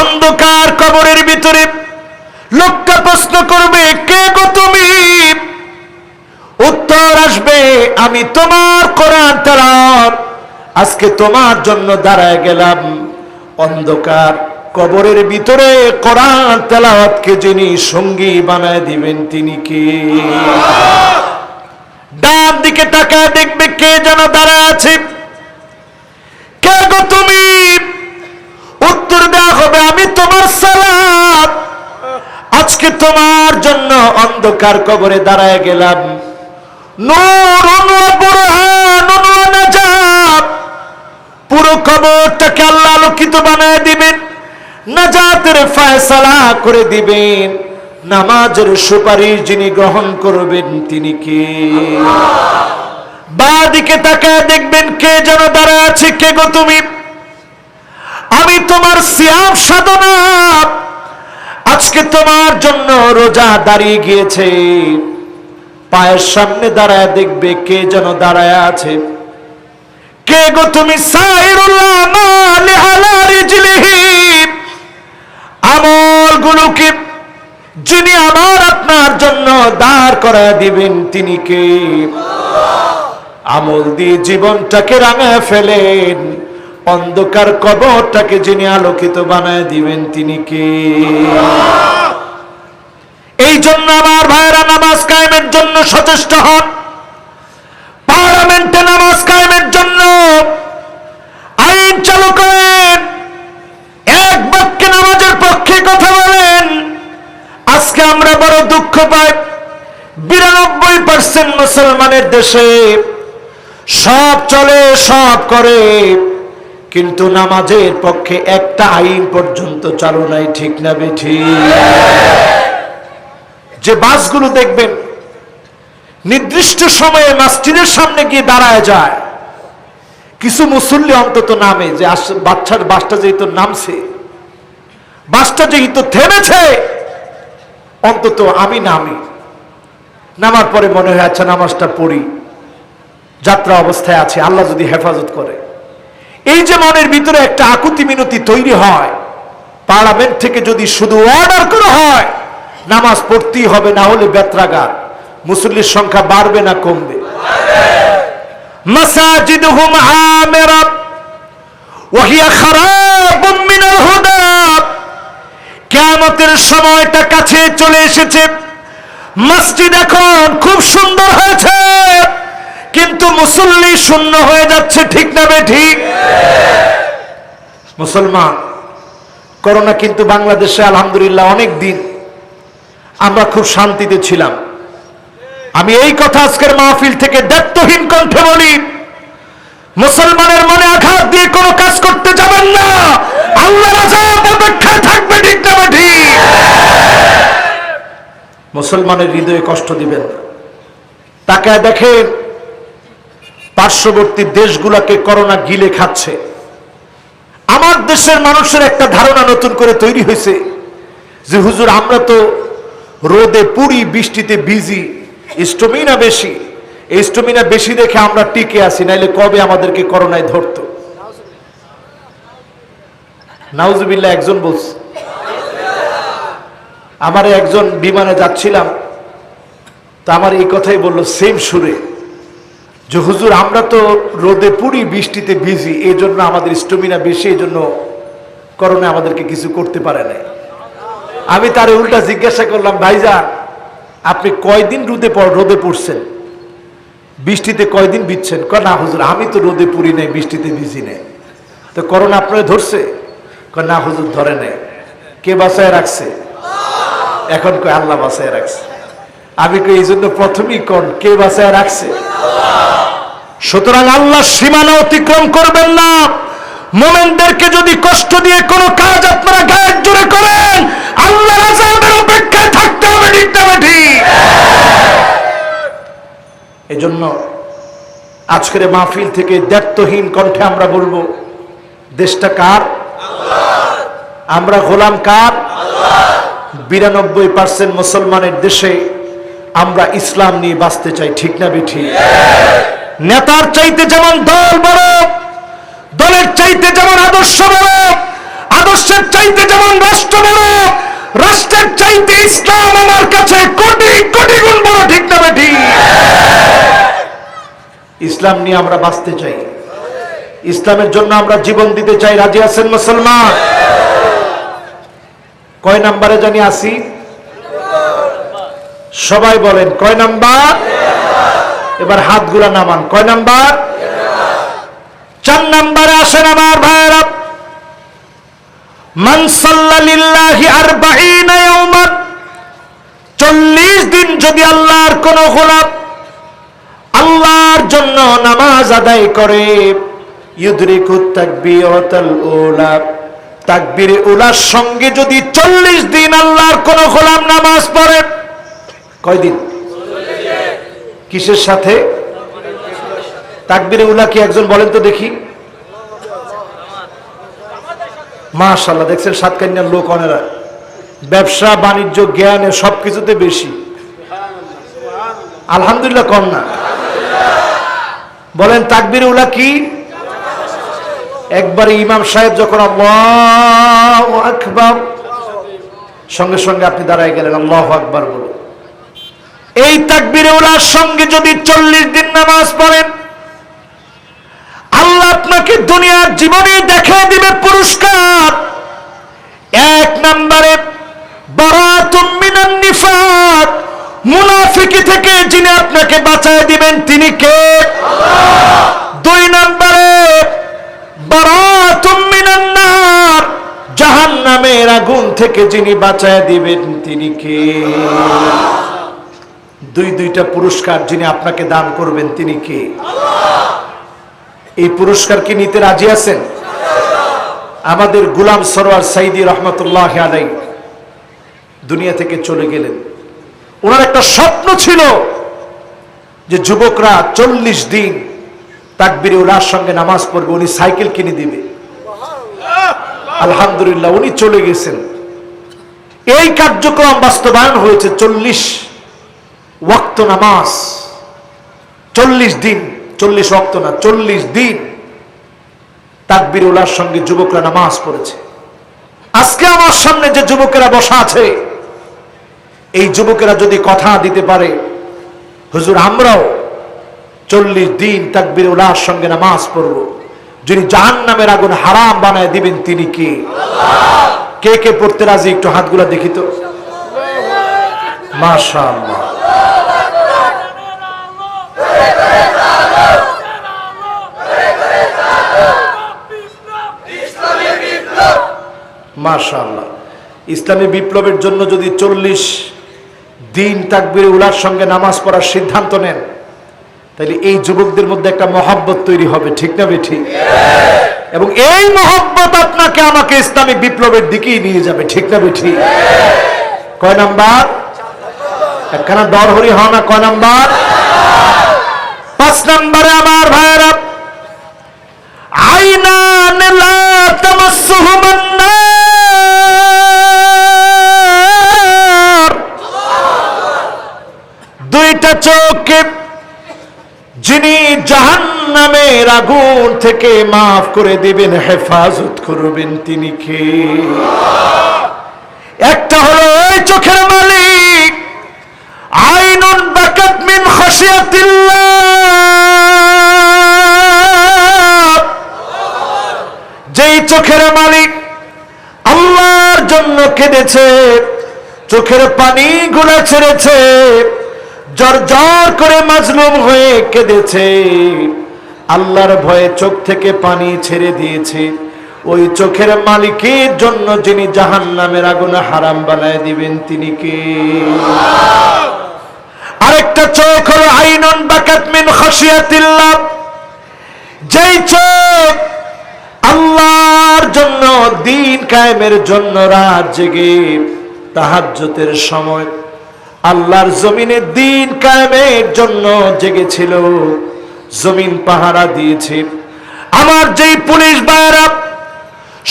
অন্ধকার কবরের ভিতরে। লোকটা প্রশ্ন করবে, কে গো তুমি? উত্তর আসবে, আমি তোমার কোরআন তেলাওয়াত আজকে তোমার জন্য দাঁড়ায় গেলাম। অন্ধকার কবরের ভিতরে কোরআন তেলাওয়াতকে যিনি সঙ্গী বানায় দিবেন তিনি কে? ডান দিকে তাকায় দেখবে কে যেন দাঁড়ায় আছে, কে গো তুমি? উত্তর দেওয়া হবে, আমি তোমার সালাত আজকে তোমার জন্য অন্ধকার কবরে দাঁড়ায় গেলাম। নূরুন ওয়া বুরহানুন ওয়া নাজাত, পুরো কবরটাকে আল্লাহ আলোকিত বানায় দিবেন, নাজাতের ফয়সালা করে দিবেন, নামাজের সুপারিশ যিনি গ্রহণ করবেন তিনি কে? বাঁ দিকে তাকায় দেখবেন কে যেন দাঁড়ায় আছে, কে গো তুমি? আমি তোমার সিয়াম সাধনা আজকে তোমার জন্য রোজা দাঁড়িয়ে গিয়েছে। পায়ের সামনে দাঁড়ায় দেখবে কে যেন দাঁড়ায় আছে, কে গো তুমি? সাইরুল্লাহ মালি আলা রিজলিহি, আমলগুলোকে যিনি আমার আপনার জন্য দাঁড় করায় দিবেন তিনি কে? আমল দিয়ে জীবনটাকে রাঙায় ফেলেন, অন্ধকার কবরটাকে যিনি আলোকিত বানায় দিবেন তিনি কে? এই জন্য আমার ভাইরা নামাজ কায়েমের জন্য সচেষ্ট হন। পার্লামেন্টে নামাজ কায়েমের জন্য আইন চালু করেন, এক বাক্যে নামাজের পক্ষে কথা বলেন। আজকে আমরা বড় দুঃখ পাই, 92% মুসলমানের দেশে সব চলে সব করে, কিন্তু নামাজের পক্ষে একটা আইন পর্যন্ত চালু নাই, ঠিক না বেঠি? যে বাসগুলো দেখবেন নির্দিষ্ট সময়ে মসজিদের সামনে গিয়ে দাঁড়ায় যায়, কিছু মুসল্লি অন্তত নামে যে বাচ্চার বাসটা যেহেতু নামছে, বাসটা যেহেতু থেমেছে, অন্তত আমি নামি, নামার পরে মনে হয় আচ্ছা নামাজটা পড়ি, যাত্রা অবস্থায় আছে, আল্লাহ যদি হেফাজত করে। এই যে মনের ভিতরে একটা আকুতি মিনতি তৈরি হয়, পার্লামেন্ট থেকে যদি শুধু অর্ডার করা হয় নামাজ পড়তেই হবে, না হলে বেত্রাঘাত, মুসল্লির সংখ্যা বাড়বে না কমবে? মাসাজিদুহুম আমিরা ওয়া হিয়া খারাবুম মিনাল হুদা, কিয়ামতের সময়টা কাছে চলে এসেছে। মসজিদ এখন খুব সুন্দর হয়েছে, কিন্তু মুসল্লি শূন্য হয়ে যাচ্ছে, ঠিক না বেঠিক? মুসলমান, করোনা কিন্তু বাংলাদেশে আলহামদুলিল্লাহ অনেক দিন আমরা খুব শান্তিতে ছিলাম। আমি এই কথা আজকের মাহফিল থেকে দায়িত্বহীন কণ্ঠে বলি, মুসলমানের মনে আঘাত দিয়ে কোনো কাজ করতে যাবেন না, আল্লাহর আযাব অপেক্ষায় থাকবে, ঠিক না বেঠিক? মুসলমানের হৃদয়ে কষ্ট দিবেন না। তাকায় দেখেন পার্শ্ববর্তী দেশগুলোকে করোনা গিলে খাচ্ছে। আমার দেশের মানুষের একটা ধারণা নতুন করে তৈরি হয়েছে যে হুজুর আমরা তো রোদে পুরি, বৃষ্টিতে ভিজি, স্ট্যামিনা বেশি। এই স্ট্যামিনা বেশি দেখে আমরা টিকে আছি, নাইলে কবে আমাদেরকে করোনায় ধরতো। নাউজুবিল্লাহ একজন বলছে। আমার একজন বিমানে যাচ্ছিলাম, তা আমার এই কথাই বললো সেম সুরে, যে হুজুর আমরা তো রোদে পুরি, বৃষ্টিতে ভিজি, এই জন্য আমাদের স্ট্যামিনা বেশি, এই জন্য করোনা আমাদেরকে কিছু করতে পারে না। আমি তার উল্টা জিজ্ঞাসা করলাম, ভাইজান আপনি কয়দিন রোদে পড়ছেন, বৃষ্টিতে কয়দিন ভিজছেন? কয় না হুজুর আমি তো রোদে পুরি নাই, বৃষ্টিতে ভিজি নাই। তো করোনা আপনারা ধরছে? কয় না হুজুর ধরে নাই। কে বাঁচায় রাখছে? এখন কয় আল্লাহ বাঁচায় রাখছে। আমি কই এই জন্য প্রথমেই কোন কে বাঁচায় রাখছে? সুতরাং আল্লাহর সীমানা অতিক্রম করবেন না। মুমিনদেরকে যদি কষ্ট দিয়ে কোনো কাজ আপনারা গায়ের জোরে করেন, আল্লাহর আযাবের অপেক্ষায় থাকতে হবে। ঠিক না ঠিক? এজন্য আজকের মাহফিল থেকে দায়িত্বহীন কণ্ঠে আমরা বলবো, দেশটা কার? আল্লাহর। আমরা গোলাম কার? আল্লাহর। 92% মুসলমানের দেশে আমরা ইসলাম নিয়ে বাঁচতে চাই। ঠিক না বেঠিক? নেতার চাইতে যেমন দল বড়, দলের চাইতে যেমন আদর্শ বড়, আদর্শের চাইতে যেমন রাষ্ট্র বড়, রাষ্ট্রের চাইতে ইসলাম আমার কাছে কোটি কোটি গুণ বড়। ঠিক না বেঠিক? ইসলাম নিয়ে আমরা বাঁচতে চাই, ইসলামের জন্য আমরা জীবন দিতে চাই। রাজি আছেন মুসলমান? কয় নাম্বারে জানি আসি? সবাই বলেন কয় নাম্বার? এবার হাতগুলা নামান। কয় নাম্বার? 4 নাম্বারে আসেন আমার ভাইরা। মান সাল্লা লিল্লাহি 40 ইয়াওমান, 40 দিন যদি আল্লাহর কোন গোলাম আল্লাহর জন্য নামাজ আদায় করে, ইউদরিকুত তাকবীরাতুল উলা, তাকবীরে উলার সঙ্গে যদি 40 দিন আল্লাহর কোন গোলাম নামাজ পড়ে, কয় দিন? কিসের সাথে? তাকবীরে উলা কি একজন বলেন তো দেখি? মাশাআল্লাহ, দেখছেন সাতকান্যার লোক অনেরা ব্যবসা বাণিজ্য জ্ঞানে সবকিছুতে বেশি। আলহামদুলিল্লাহ কম না? বলেন তাকবীরে উলা কি? একবারে ইমাম সাহেব যখন আল্লাহু আকবার, সঙ্গে সঙ্গে আপনি দাঁড়ায় গেলেন আল্লাহু আকবার বলে। এই তাকবীরে উলার সঙ্গে যদি 40 দিন নামাজ পড়েন, আল্লাহ আপনাকে দুনিয়ার জীবনে দেখে দিবে পুরস্কার। 1 নম্বরে বারাতুম মিনান নিফাক, মুনাফিকি থেকে যিনি আপনাকে বাঁচায় দিবেন তিনি কে? আল্লাহ। 2 নম্বরে বারাতুম মিনান নার, জাহান্নামের আগুন থেকে যিনি বাঁচায় দিবেন তিনি কে? দুইটা পুরস্কার যিনি আপনাকে দান করবেন তিনি কে? আল্লাহ। এই পুরস্কার কি নিতে রাজি আছেন? আমাদের গোলাম সরওয়ার সাইদি রহমতুল্লাহ আলাইহি দুনিয়া থেকে চলে গেলেন। ওনার একটা স্বপ্ন ছিল যে যুবকরা 40 দিন তাকবীরে উলার সঙ্গে নামাজ পড়বে, উনি সাইকেল কিনে দিবে। আলহামদুলিল্লাহ উনি চলে গেছেন। এই কার্যক্রম বাস্তবায়ন হয়েছে। 40 ওয়াক্ত নামাজ, 40 দিন, 40 ওয়াক্ত না, 40 দিন তাকবীরে উলার সঙ্গে যুবকরা নামাজ পড়েছে। আজকে আমার সামনে যে যুবকেরা বসা আছে, এই যুবকেরা যদি কথা দিতে পারে হুজুর আমরাও 40 দিন তাকবীরে উলার সঙ্গে নামাজ পড়ব, যিনি জাহান্নামের আগুন হারাম বানায় দিবেন তিনি কে? আল্লাহ। কে কে পড়তে রাজি একটু হাতগুলা দেখি তো। মাশাআল্লাহ, মাশাআল্লাহ। ইসলামী বিপ্লবের জন্য যদি 40 দিন তাকবীরে উলার সঙ্গে নামাজ পড়ার সিদ্ধান্ত নেন, তাহলে এই যুবকদের মধ্যে একটা মহব্বত তৈরি হবে। ঠিক না বেঠিক? এবং এই মহব্বত আপনাকে আমাকে ইসলামী বিপ্লবের দিকেই নিয়ে যাবে। ঠিক না বেঠিক? কয় নাম্বার? একখানা দরহরি হও না। কয় নাম্বার? 5 নম্বরে আমার ভাইরা, আইনান লা তামাসসুহুমান নার, চোখকে যিনি জাহান্নামের আগুন থেকে মাফ করে দিবেন, হেফাজত করবেন, তিনি কে? একটা হলো ওই চোখের মালিক আইনুন বাকাত মিন খাশিয়াতিল্লাহ, যেই চোখের মালিক আল্লাহর জন্য কেঁদেছে, চোখের পানি গুলা ছেড়েছে, জর করে মাজলুম হয়ে কেঁদেছে, আল্লাহর ভয়ে চোখ থেকে পানি ছেড়ে দিয়েছে, ওই চোখের মালিকের জন্য যিনি জাহান্নামের আগুন হারাম বানায় দিবেন, তিনি কে? আরেকটা চোখ হলো আইনুন বাকাত মিন খাশিয়াতিল্লাহ, যেই চোখ আল্লাহর জন্য দ্বীন কায়েমের জন্য রাত জেগে তাহাজ্জুদের সময় আল্লাহর জমিনে দ্বীন কায়েমের জন্য জেগেছিল, জমিন পাহারা দিয়েছে। আমার যেই পুলিশ ভাইরা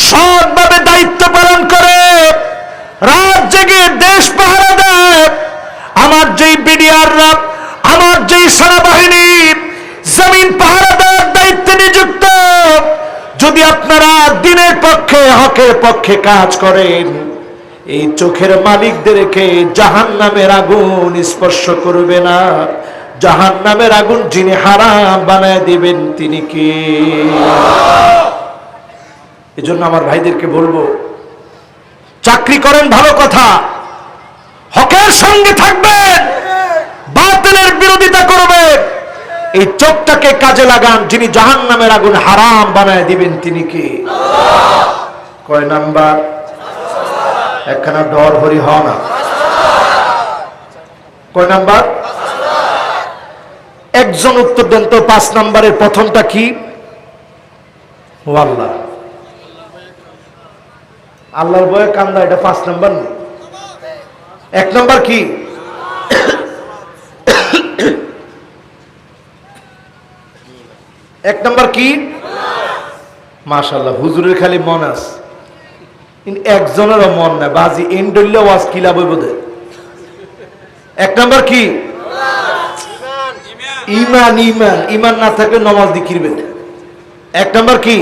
সৎভাবে দায়িত্ব পালন করে রাত জেগে দেশ পাহারা দেয়, আমার যেই বিডিআররা, আমার যেই সেনাবাহিনী জমিন পাহারা দেওয়ার দায়িত্বে নিযুক্ত, যদি আপনারা দিনের পক্ষে হকের পক্ষে কাজ করেন, এই চোখের মালিকদেরকে জাহান্নামের আগুন স্পর্শ করবে না। জাহান্নামের আগুন যিনি হারাম বানায় দিবেন, তিনি কে? এজন্য আমার ভাইদেরকে বলবো, চাকরি করেন ভালো কথা, হকের সঙ্গে থাকবেন, বাতিলের বিরোধিতা করবেন, এই চোখটাকে কাজে লাগান, যিনি জাহান্নামের আগুন হারাম বানায় দিবেন, তিনি কে? কয় নাম্বার? একখানা ডর হরি হ না। কয় নাম্বার? একজন উত্তর দেন তো, 5 নাম্বারের প্রথমটা কি? ও আল্লাহ, আল্লাহর ভয়ে কান্দা, এটা 5 নাম্বার নেই। 1 নাম্বার কি? এক নাম্বার কি? মাশাআল্লাহ, হুজুরের খালি মন আছে, একজনেরও মন নাই, বাজি এন্ডলে ওয়াজ কিলা বই বোধে। 1 নাম্বার কি? ইমান। ইমান ইমান না থাকলে নামাজ দিকিরবে। 1 নাম্বার কি?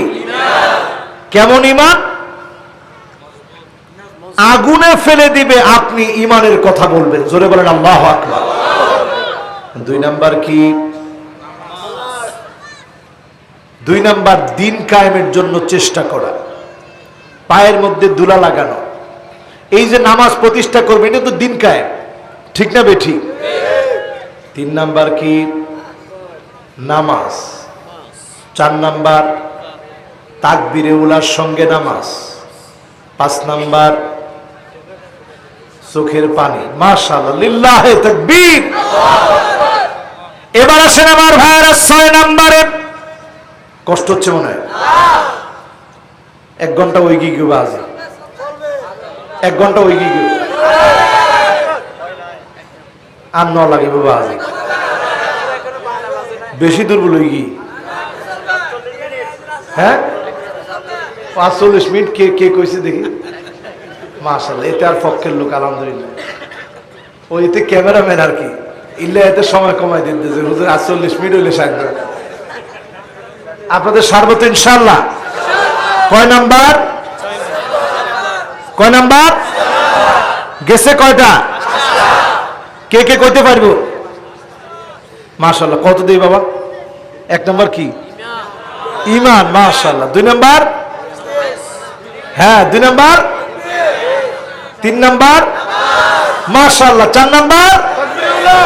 কেমন ইমান? আগুনে ফেলে দিবে, আপনি ইমানের কথা বলবেন, জোরে বলেন আল্লাহু আকবার। 2 নাম্বার কি? 2 নাম্বার দিন কায়েমের জন্য চেষ্টা করা, পায়ের মধ্যে দুলা লাগানো। এই যে নামাজ প্রতিষ্ঠা করবে, এটা তো দিন কায়েম, ঠিক না বেঠিক? 3 নাম্বার কি? নামাজ। 4 নাম্বার তাকবীরে উলার সঙ্গে নামাজ। 5 নাম্বার চোখের পানি। মাশাআল্লাহ, লিল্লাহে তাকবীর। এবার আসেন আমার ভাইরা 6 নাম্বারে। কষ্ট হচ্ছে মনে হয়? 1 ঘন্টা ওই গিয়ে গিয়ে বাজে, 1 ঘন্টা ওই গিয়ে গিয়ে আর ন লাগে বাজে, বেশি দুর্বল হয়ে গিয়ে। হ্যাঁ, 45 মিনিট। কে কে কইছে দেখি? মাশাআল্লাহ, এতে আর পক্ষের লোক, আলহামদুলিল্লাহ। ওই এতে ক্যামেরাম্যান আর কি, ইল্লা এতে সময় কমাই দিতে যে হুজুর 48 মিনিট হইলে সাকবে। আপনাদের সার্বত ইনশাআল্লাহ। কয় নাম্বার? কয় নাম্বার গেছে? কয়টা? কে কে কইতে পারবো? মাশাআল্লাহ। কত দেই বাবা? 1 নাম্বার কি? ঈমান। মাশাআল্লাহ। 2 নাম্বার? হ্যাঁ, 2 নাম্বার। 3 নাম্বার? মাশাআল্লাহ। 4 নাম্বার?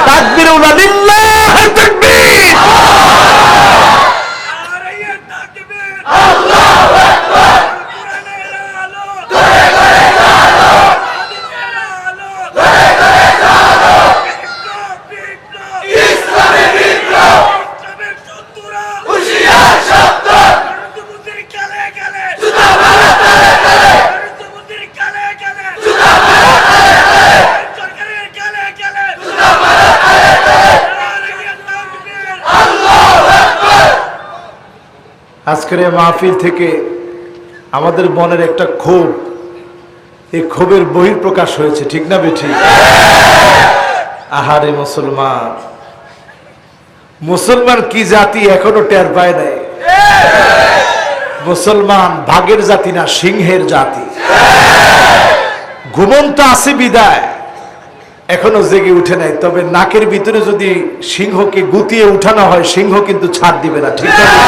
তাকবীরুল্লাহ, লিল্লাহি তাকবীর। আল্লাহু আকবার। আজকের এই মাহফিল থেকে আমাদের মনের একটা ক্ষোভ, এই ক্ষোভের বহিঃপ্রকাশ হয়েছে, ঠিক না বেঠিক? আহারে মুসলমান, মুসলমান কি জাতি এখনো টের পায় নাই। মুসলমান ভাগের জাতি না, সিংহের জাতি। ঘুমন্ত আছে বিদায় এখনো জেগে উঠে নাই। তবে নাকের ভিতরে যদি সিংহকে গুতিয়ে উঠানো হয়, সিংহ কিন্তু ছাড় দিবে না। ঠিক আছে?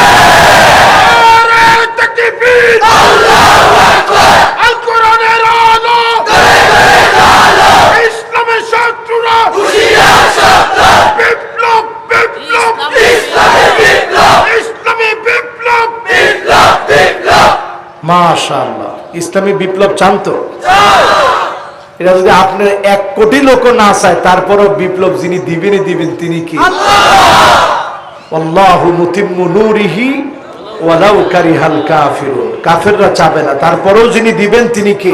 মাশাআল্লাহ, ইসলামী বিপ্লব চান তো? এটা যদি আপনার 1 কোটি লোক না চায়, তারপরও বিপ্লব যিনি দিবেন তিনি কি? আল্লাহু মুতিম্মু নূরিহি ওয়ালাউ কারিহাল কাফিরুন। কাফেররা চাবে না, তারপরেও যিনি দিবেন তিনি কি?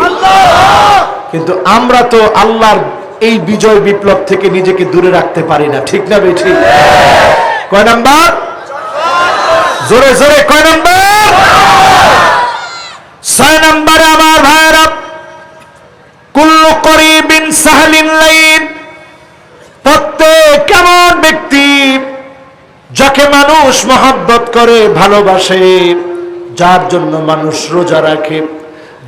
কিন্তু আমরা তো আল্লাহর এই বিজয় বিপ্লব থেকে নিজেকে দূরে রাখতে পারি না। ঠিক না বেঠিক? কয় নাম্বার? জোরে জোরে কয় নাম্বার? 6 নম্বরে আমার ভাইরা, কুল্লু করিবিন সাহলিন লাইন। প্রত্যেক এমন ব্যক্তি যাকে মানুষ মহব্বত করে, ভালোবাসে, যার জন্য মানুষ রোজা রাখে,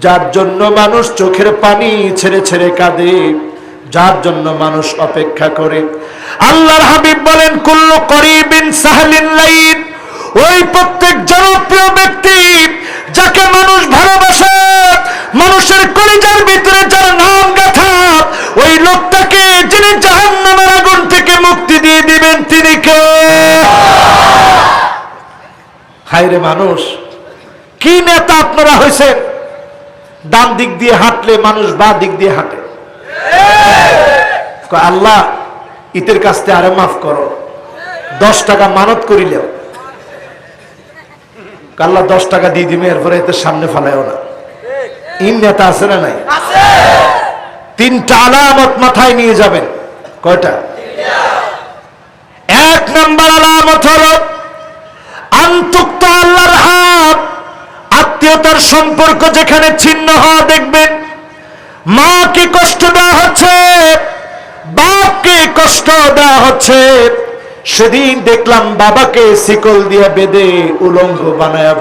যার জন্য মানুষ চোখের পানি ছেড়ে ছেড়ে কাঁদে, যার জন্য মানুষ অপেক্ষা করে। আল্লাহর হাবিব বলেন, কুল্লু করিবিন সাহলিন লাইন। ওই প্রত্যেক জনপ্রিয় ব্যক্তি যাকে মানুষ ভালোবাসে, মানুষের কলিজার ভিতরে যার নাম গাথা, ওই লোকটাকে যিনি জাহান্নামের আগুন থেকে মুক্তি দিয়ে দিবেন তিনি কে? হায়রে মানুষ, কি নেতা আপনারা হয়েছেন! ডান দিক দিয়ে হাঁটলে মানুষ বাঁ দিক দিয়ে হাঁটে। আল্লাহ ইতের কাছ থেকে আরে মাফ করো, 10 টাকা মানত করিলেও আল্লাহ 10 টাকা দিয়ে দিবে, এরপরে এতে সামনে ফালায়ও না। ইন নেতা আছে না নাই? 3টা আলামত মাথায় নিয়ে যাবেন। কয়টা? 1 নম্বর আলামত হলো আন্তুক্ত আল্লাহর হাত। আত্মীয়তার সম্পর্ক যেখানে ছিন্ন হওয়া দেখবেন, মাকে কষ্ট দেওয়া হচ্ছে, বাপকে কষ্ট দেওয়া হচ্ছে। সেদিন দেখলাম বাবাকে শিকল দিয়ে বেঁধে উলঙ্গ বানায়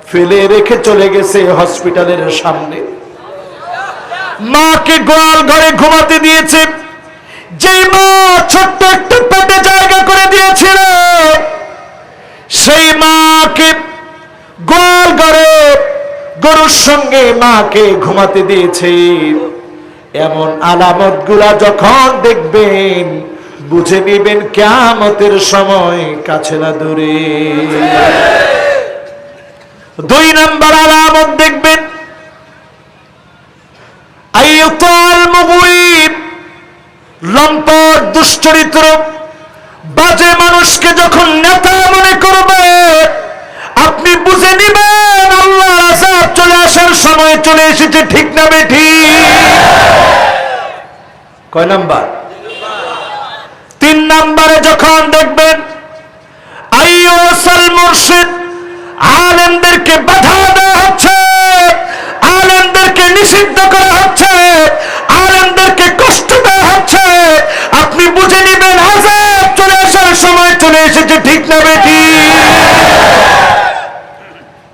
ফেলে রেখে চলে গেছে হসপিটালের সামনে। মাকে গোয়াল ঘরে ঘুমাতে দিয়েছে। যে মা ছোট্ট একটা পেটে জায়গা করে দিয়েছিল, সেই মাকে গোয়াল ঘরে গরুর সঙ্গে মাকে ঘুমাতে দিয়েছে। এমন আলামত গুলা যখন দেখবেন, বুঝে নিবেন কিয়ামতের সময় কাছে না দূরে। 2 নম্বর আলামত দেখবেন, আইয়ুতাল মুগওয়িব। লম্পট, দুশ্চরিত্র, বাজে মানুষকে যখন নেতা মনে করবে, আপনি বুঝে নিবেন আল্লাহর আযাব চলে আসার সময় চলে এসেছে। ঠিক না বেঠিক? কয় নাম্বার? 3 নম্বরে যখন দেখবেন আইয়ুসাল মুরশিদ। আলেমদেরকে বাধা দেওয়া হচ্ছে, আলেমদেরকে নিষিদ্ধ করা হচ্ছে, আলেমদেরকে কষ্ট দেওয়া হচ্ছে, আপনি বুঝে নেবেন আযাব চলে আসার সময় চলে এসেছে। ঠিক না বেঠিক?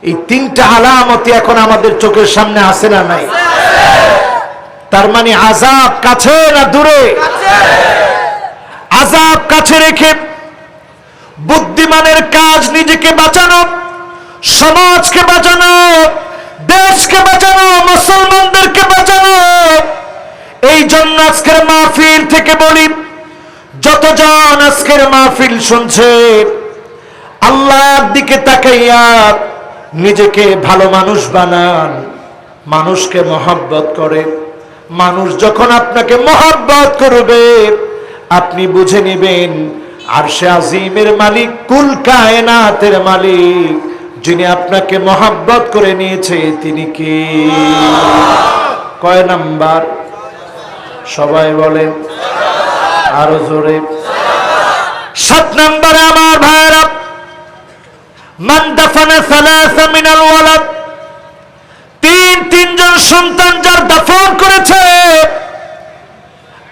এই 3টা আলামত এখন আমাদের চোখের সামনে আসে না নাই? তার মানে আযাব কাছে না দূরে? আযাব কাছে রেখে বুদ্ধিমানের কাজ নিজেকে বাঁচানো, সমাজকে বাঁচানো, দেশকে বাঁচানো, মুসলমানদেরকে বাঁচানো। এই জন্য আজকের মাহফিল থেকে বলি, যতজন আজকের মাহফিল শুনছে, আল্লাহর দিকে তাকাইয়া নিজেকে ভালো মানুষ বানান। মানুষকে মহব্বত করে, মানুষ যখন আপনাকে মহব্বত করবে, আপনি বুঝে নেবেন আরশে আজিমের মালিক, কুল কায়নাতের মালিক, যিনি আপনাকে মহব্বত করে নিয়েছে তিনি কে? কয় নাম্বার? সবাই বলেন আরো জোরে। 7 নম্বরে আমার ভাইরা, মান দাফানা সালাসা মিনাল ওয়ালাদ। 3 জন সন্তান যার দাফন করেছে।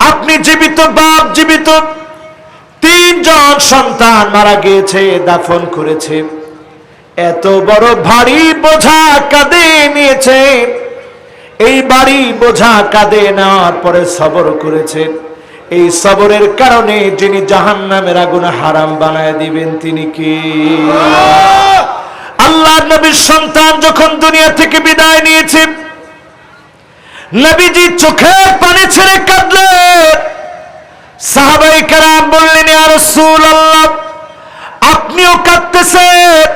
আপনি জীবিত বাপ, জীবিত তিনজন সন্তান মারা গিয়েছে, দাফন করেছে। এত বড় ভারী বোঝা কাঁধে নিয়েছে। এই ভারী বোঝা কাঁধে নেওয়ার পরে সবর করেছে। এই সবরের কারণে যিনি জাহান্নামের আগুন হারাম বানায় দিবেন তিনি কি? আল্লাহর নবীর সন্তান যখন দুনিয়া থেকে বিদায় নিয়েছে, নবীজি চোখের পানি ছেড়ে কাঁদলেন। সাহাবায়ে কেরাম বললেন, ইয়া রাসূলুল্লাহ, আপনিও কাঁদতেছেন?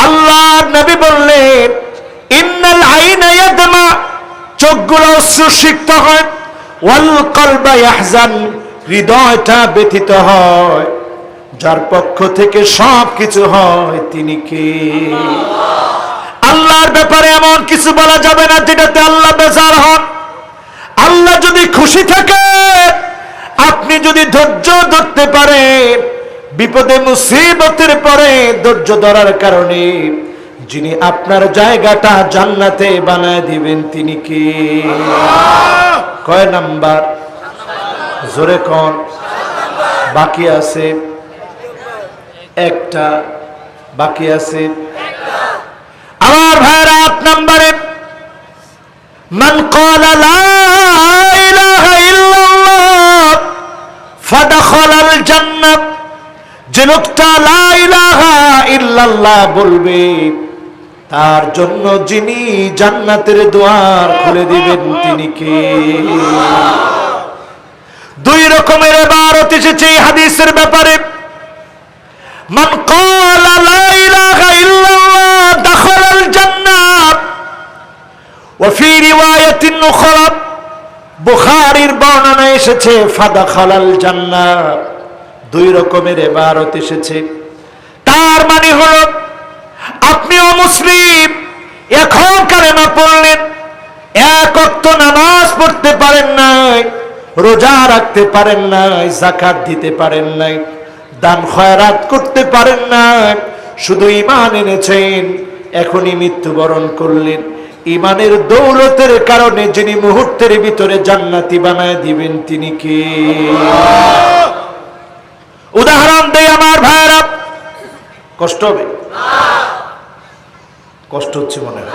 আল্লাহর নবী বললেন, ইন্নাল আইনা ইয়াদমা, চোখগুলো অশ্রুসিক্ত হয়, ওয়াল কলবা ইয়াহজান, হৃদয়টা ব্যথিত হয়। যার পক্ষ থেকে সব কিছু হয় তিনি কে? আল্লাহর ব্যাপারে এমন কিছু বলা যাবে না যেটাতে আল্লাহ বেজার হন। আল্লাহ যদি খুশি থাকে, আপনি যদি ধৈর্য ধরতে পারেন, বিপদে মুসিবতের পরে ধৈর্য ধরার কারণে যিনি আপনার জায়গাটা জান্নাতে বানায় দিবেন তিনি কি? কয় নাম্বার? জোরে কোন? বাকি আছে একটা, বাকি আছে আমার ভাইরা। 8 নম্বরে, মান ক্বালা লা ইলাহা ইল্লাল্লাহ ফাদখালাল জান্নাহ, যে লোকটা লা ইলাহা ইল্লাল্লাহ বলবে তার জন্য যিনি জান্নাতের দুয়ার খুলে দিবেন তিনি কে? 2 রকমের ইবারত এসেছে এই হাদিসের ব্যাপারে। মান ক্বালা লা ইলাহা ইল্লাল্লাহ দাখালাল জান্নাহ, ওয়া ফি রিওয়ায়াতিন উখরা, বুখারীর বর্ণনায় এসেছে ফাদাখালাল জান্নাহ। 2 রকমের ইবারত এসেছে। তার মানে হলো, আপনিও মুসলিম, এখন কালেমা পড়লেন, এক ওয়াক্ত নামাজ পড়তে পারেন নাই, রোজা রাখতে পারেন নাই, যাকাত দিতে পারেন নাই, দান খয়রাত করতে পারেন নাই, শুধু ঈমান এনেছেন, এখনই মৃত্যুবরণ করলেন। ঈমানের দৌলতের কারণে যিনি মুহূর্তের ভিতরে জান্নাতি বানায় দিবেন তিনি কে? উদাহরণ দেই আমার ভাইরা, কষ্ট হবে? কষ্ট হচ্ছে মনে হয়?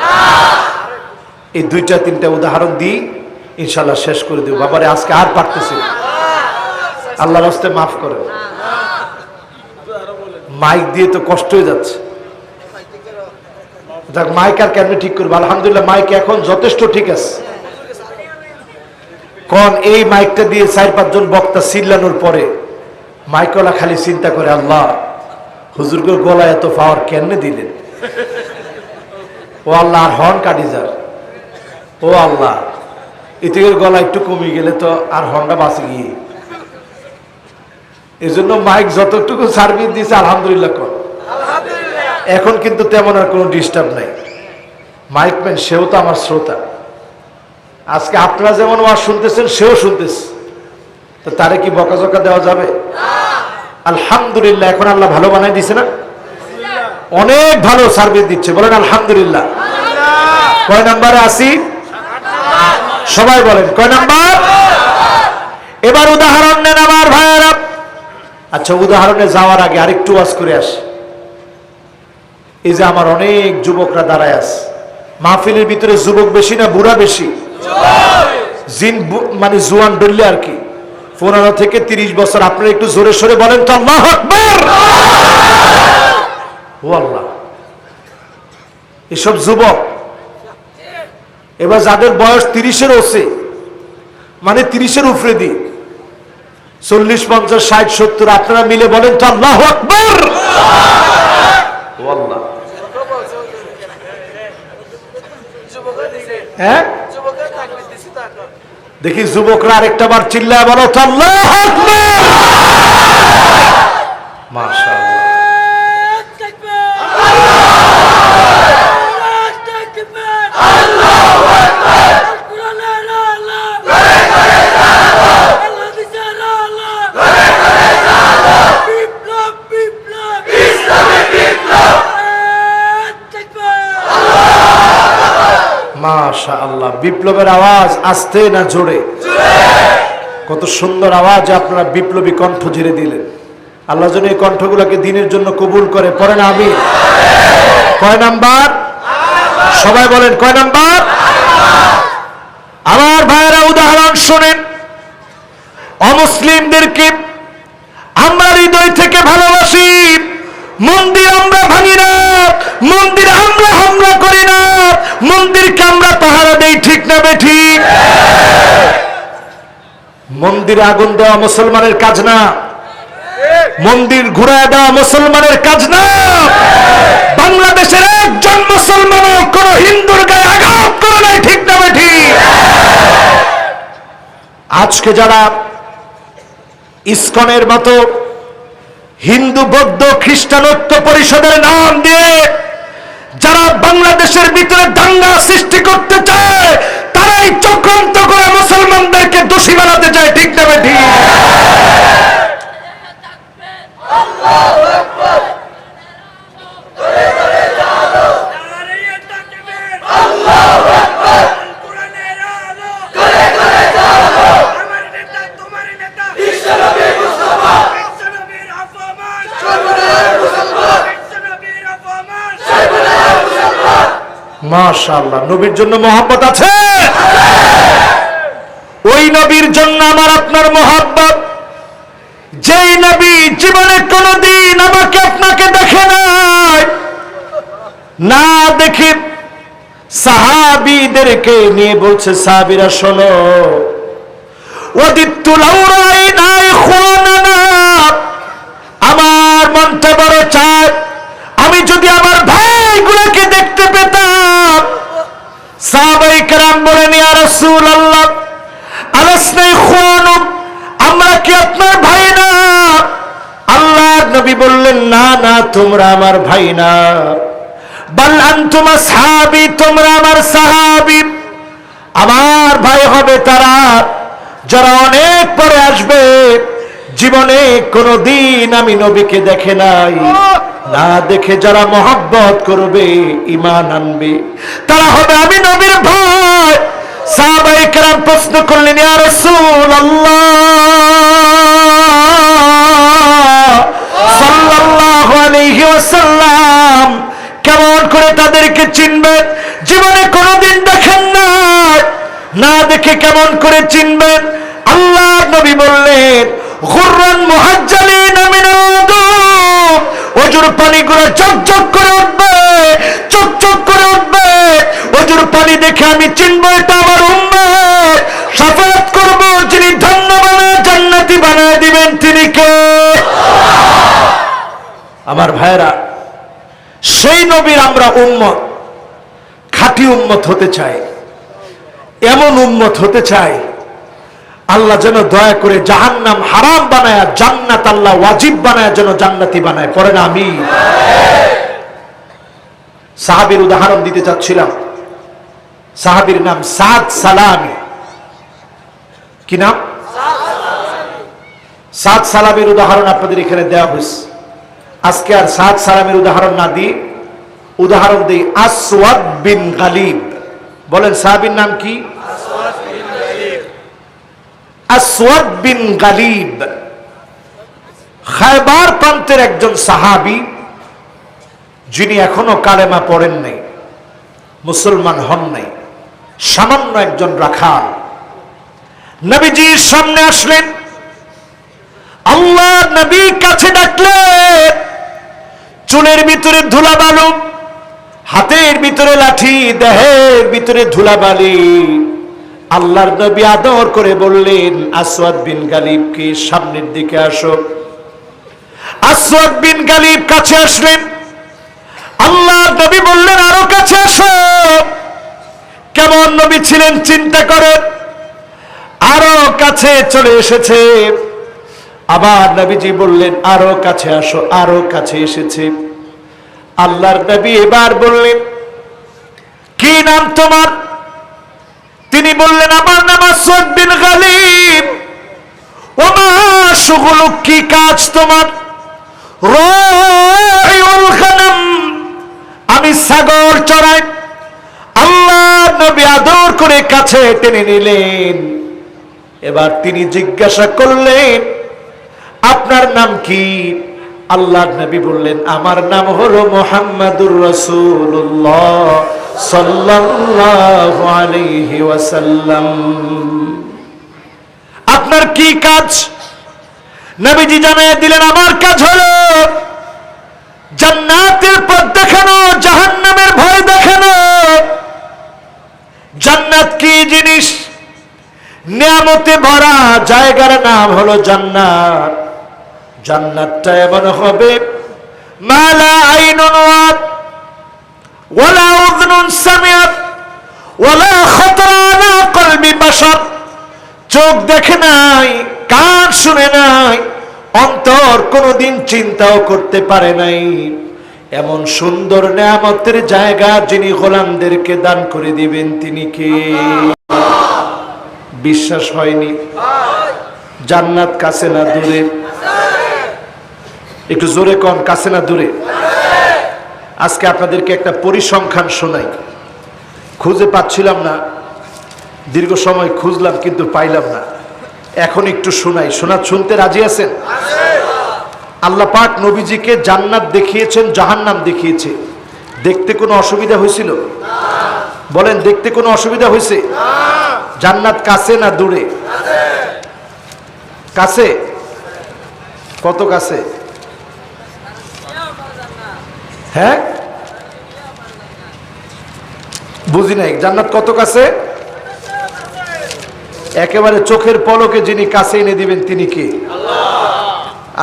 এই 2-3টা উদাহরণ দিই, ইনশাল্লাহ শেষ করে দেব। বাবারে আজকে আর পারতেছি না, আল্লাহর রাস্তে মাফ করে। মাইক দিয়ে তো কষ্ট হয়ে যাচ্ছে। দেখ মাইক আর কেমনে ঠিক করবো? আলহামদুলিল্লাহ মাইক এখন যথেষ্ট ঠিক আছে। কোন এই মাইকটা দিয়ে 4-5 জন বক্তা চিল্লানোর পরে মাইকওয়ালা খালি চিন্তা করে, আল্লাহ হুজুরগুর গলায় এত পাওয়ার কেমনে দিলেন? ও আল্লাহ, আর হর্ন কাটি যার, ও আল্লাহ এদিকের গলা একটু কমে গেলে তো আর হর্নটা বাঁচে গিয়ে। এই জন্য মাইক যতটুকু সার্ভিস দিয়েছে আলহামদুলিল্লাহ কর। এখন কিন্তু তেমন আর কোনো ডিস্টার্ব নাই। মাইকম্যান সেও তো আমার শ্রোতা। আজকে আপনারা যেমন ওয়াজ শুনতেছেন সেও শুনতেছে, তো তারে কি বকাঝকা দেওয়া যাবে? আলহামদুলিল্লাহ এখন আল্লাহ ভালো বানাই দিছে না? অনেক ভালো সার্ভিস দিচ্ছে, বলেন আলহামদুলিল্লাহ। কয় নাম্বারে আছি? সবাই বলেন কয় নাম্বার? এবার উদাহরণ নেন আমার ভাইয়েরা। আচ্ছা, উদাহরণে যাওয়ার আগে আরেকটু ওয়াজ করে আসি। এই যে আমার অনেক যুবকরা দাঁড়ায় আছে, মাহফিলের ভিতরে যুবক বেশি না বুড়া বেশি? জিন মানে জুয়ান ডললে আর কি, 15 থেকে 30 বছর। আপনারা একটু জোরে সোরে বলেন তো আল্লাহু আকবার। ও আল্লাহ, এসব যুবক এবার যাদের বয়স 30-এর ওসে, মানে 30-এর উপরে দি, 40, 50, 60, 70, আপনারা মিলে বলেন তো আল্লাহু আকবার। ও আল্লাহ, হ্যাঁ দেখি যুবকরা আরেকটা বার চিল্লায় বলো তো আল্লাহু আকবার। মাশাআল্লাহ, মাশাআল্লাহ। বিপ্লবের আওয়াজ আস্তে না জোরে? কত সুন্দর আওয়াজ, আপনারা বিপ্লবী কণ্ঠ ঝেড়ে দিলেন। আল্লাহ যেন এই কণ্ঠগুলোকে দিনের জন্য কবুল করে। পড়েন আমিন। কয় নাম্বার? সবাই বলেন কয় নাম্বার? আমার ভাইয়েরা উদাহরণ শোনেন। অমুসলিমদেরকে আমরা হৃদয় থেকে ভালোবাসি, মন্দির আমরা ভাঙি না, মন্দির আমরা হামলা করি না, মন্দিরকে আমরা পাহারা দেই, ঠিক না বেঠিক? মন্দিরে আগুন দেওয়া মুসলমানের কাজ না, মন্দির ঘুরায় দেওয়া মুসলমানের কাজ না। বাংলাদেশের একজন মুসলমানও কোন হিন্দুর গায়ে আঘাত করে নাই, ঠিক না বেঠিক? আজকে যারা ইসকনের মতো হিন্দু বৌদ্ধ খ্রিস্টান ঐক্য পরিষদের নাম দিয়ে যারা বাংলাদেশের ভিতরে দাঙ্গা সৃষ্টি করতে চায়, তারাই চক্রান্ত করে মুসলমানদেরকে দোষী বানাতে চায়, ঠিক না বেঠিক? মাশাআল্লাহ, নবীর জন্য মহব্বত আছে। ওই নবীর জন্য আমার আপনার মহব্বত, যেই নবী জীবনে কোনদিন আমাকে আপনাকে দেখে নাই, না দেখে সাহাবীদেরকে নিয়ে বলছে, সাহাবীরা শোনো, ওয়াদিতু লাউ রাআইনা ইখওয়ানানা, আমার মনটা বড় চায় আমি যদি আমার ভাইগুলোকে দেখতে পেতাম। সাহাবায়ে কেরাম বলেন, ইয়া রাসূলুল্লাহ আলাসনা ইখওয়ানুক, আমরা কি আপনার ভাই না? আল্লাহর নবী বললেন, না না, তোমরা আমার ভাই না, বাল আনতুম আসহাবী, তোমরা আমার সাহাবী। আমার ভাই হবে তারা যারা অনেক পরে আসবে, জীবনে কোনদিন আমি নবীকে দেখে নাই, না দেখে যারা মহব্বত করবে, ঈমান আনবে, তারা হবে আমি নবীর ভাই। সাহাবায়ে কেরাম প্রশ্ন করলেন, ইয়া রাসূলুল্লাহ সাল্লাল্লাহু আলাইহি ওয়াসাল্লাম, কেমন করে তাদেরকে চিনবেন? জীবনে কোনদিন দেখেন না, না দেখে কেমন করে চিনবেন? আল্লাহর নবী বললেন, গুররান মুহাজ্জালিন মিনাল উযু, ওজুর পানিগুলো চকচক করে উঠবে, চকচক করে উঠবে, ওজুর পানি দেখে আমি চিনবো এটা আমার উম্মত। শাফাআত করব, যিনি ধন্য বানায় জান্নাতি বানায় দিবেন, তিনি কে? আমার ভাইরা, সেই নবীর আমরা উম্মত, খাঁটি উম্মত হতে চাই, এমন উম্মত হতে চাই আল্লাহ যেন দয়া করে জাহান্নাম হারাম বানায়, জান্নাত আল্লাহ ওয়াজিব বানায়, যেন জান্নাতি বানায়। পড়েন আমিন। সাহাবীর উদাহরণ দিতে চাচ্ছিলাম। সাহাবীর নাম সাদ সালামি। কি নাম? সাদ সালামির উদাহরণ আপনাদের এখানে দেওয়া হয়েছে। আজকে আর সাদ সালামির উদাহরণ না দিয়ে উদাহরণ দিই আসওয়াদ বিন গালিব। বলেন সাহাবীর নাম কি? আসওয়াদ বিন গালিব, খায়বার প্রান্তের একজন সাহাবী, যিনি এখনো কালেমা পড়েন নাই, মুসলমান হন নাই, সামান্য একজন রাখাল। নবীজির সামনে আসলেন, আল্লাহ নবী কাছে ডাকলেন, চুলের ভিতরে ধুলাবালু, হাতের ভিতরে লাঠি, দেহের ভিতরে ধুলাবালি। আল্লাহর নবী আদর করে বললেন, আসওয়াদ বিন গালিবকে সামনের দিকে আসো। আসওয়াদ বিন গালিব কাছে আসলেন। আল্লাহর নবী বললেন, আরো কাছে আসো। কেমন নবী ছিলেন চিন্তা করেন, আরো কাছে চলে এসেছে। আবার নবীজি বললেন, আরো কাছে আসো, আরো কাছে এসেছে। আল্লাহর নবী এবার বললেন, কি নাম তোমার? তিনি বললেন, আমার নাম আসওয়াদ বিন গালিব। ওমা শুগুলুক, কি কাজ তোমার? রাইউল গনম, আমি ছাগল চড়াই। আল্লাহ নবী আদর করে কাছে টেনে নিলেন। এবার তিনি জিজ্ঞাসা করলেন, আপনার নাম কি? আল্লাহর নবী বললেন, আমার নাম হলো মুহাম্মাদুর রাসূলুল্লাহ সাল্লাল্লাহু আলাইহি ওয়াসাল্লাম। আপনার কি কাজ? নবীজি জানিয়ে দিলেন, আমার কাজ হলো জান্নাতের পথ দেখানো, জাহান্নামের ভয় দেখানো। জান্নাত কি জিনিস? নিয়ামতে ভরা জায়গার নাম হলো জান্নাত। জান্নাতটা এমন হবে, মালা আইনুন রাআত ওয়ালা উযনুন সামিআত ওয়ালা খাতারা আলা কলবি বাশার। চোখ দেখে নাই, কান শুনে নাই, অন্তর কোনোদিন চিন্তাও করতে পারে নাই, এমন সুন্দর নিয়ামতের জায়গা যিনি গোলামদেরকে দান করে দিবেন তিনি কে? বিশ্বাস হয়নি? জান্নাত কাছে না দূরে? একটু জোরে কোন, কাছে না দূরে? আজকে আপনাদেরকে একটা পরিসংখ্যান শোনাই। খুঁজে পাচ্ছিলাম না, দীর্ঘ সময় খুঁজলাম কিন্তু পাইলাম না। এখন একটু শোনাই। শুনতে রাজি আছেন? আল্লাহ পাক নবীজিকে জান্নাত দেখিয়েছেন, জাহান্নাম দেখিয়েছে। দেখতে কোনো অসুবিধা হয়েছিল? বলেন, দেখতে কোনো অসুবিধা হয়েছে? জান্নাত কাছে না দূরে? কাছে। কত কাছে? হ্যাঁ, বুঝি নাই। জান্নাত কত কাছে? একেবারে চোখের পলকে যিনি কাছে এনে দিবেন তিনি কে?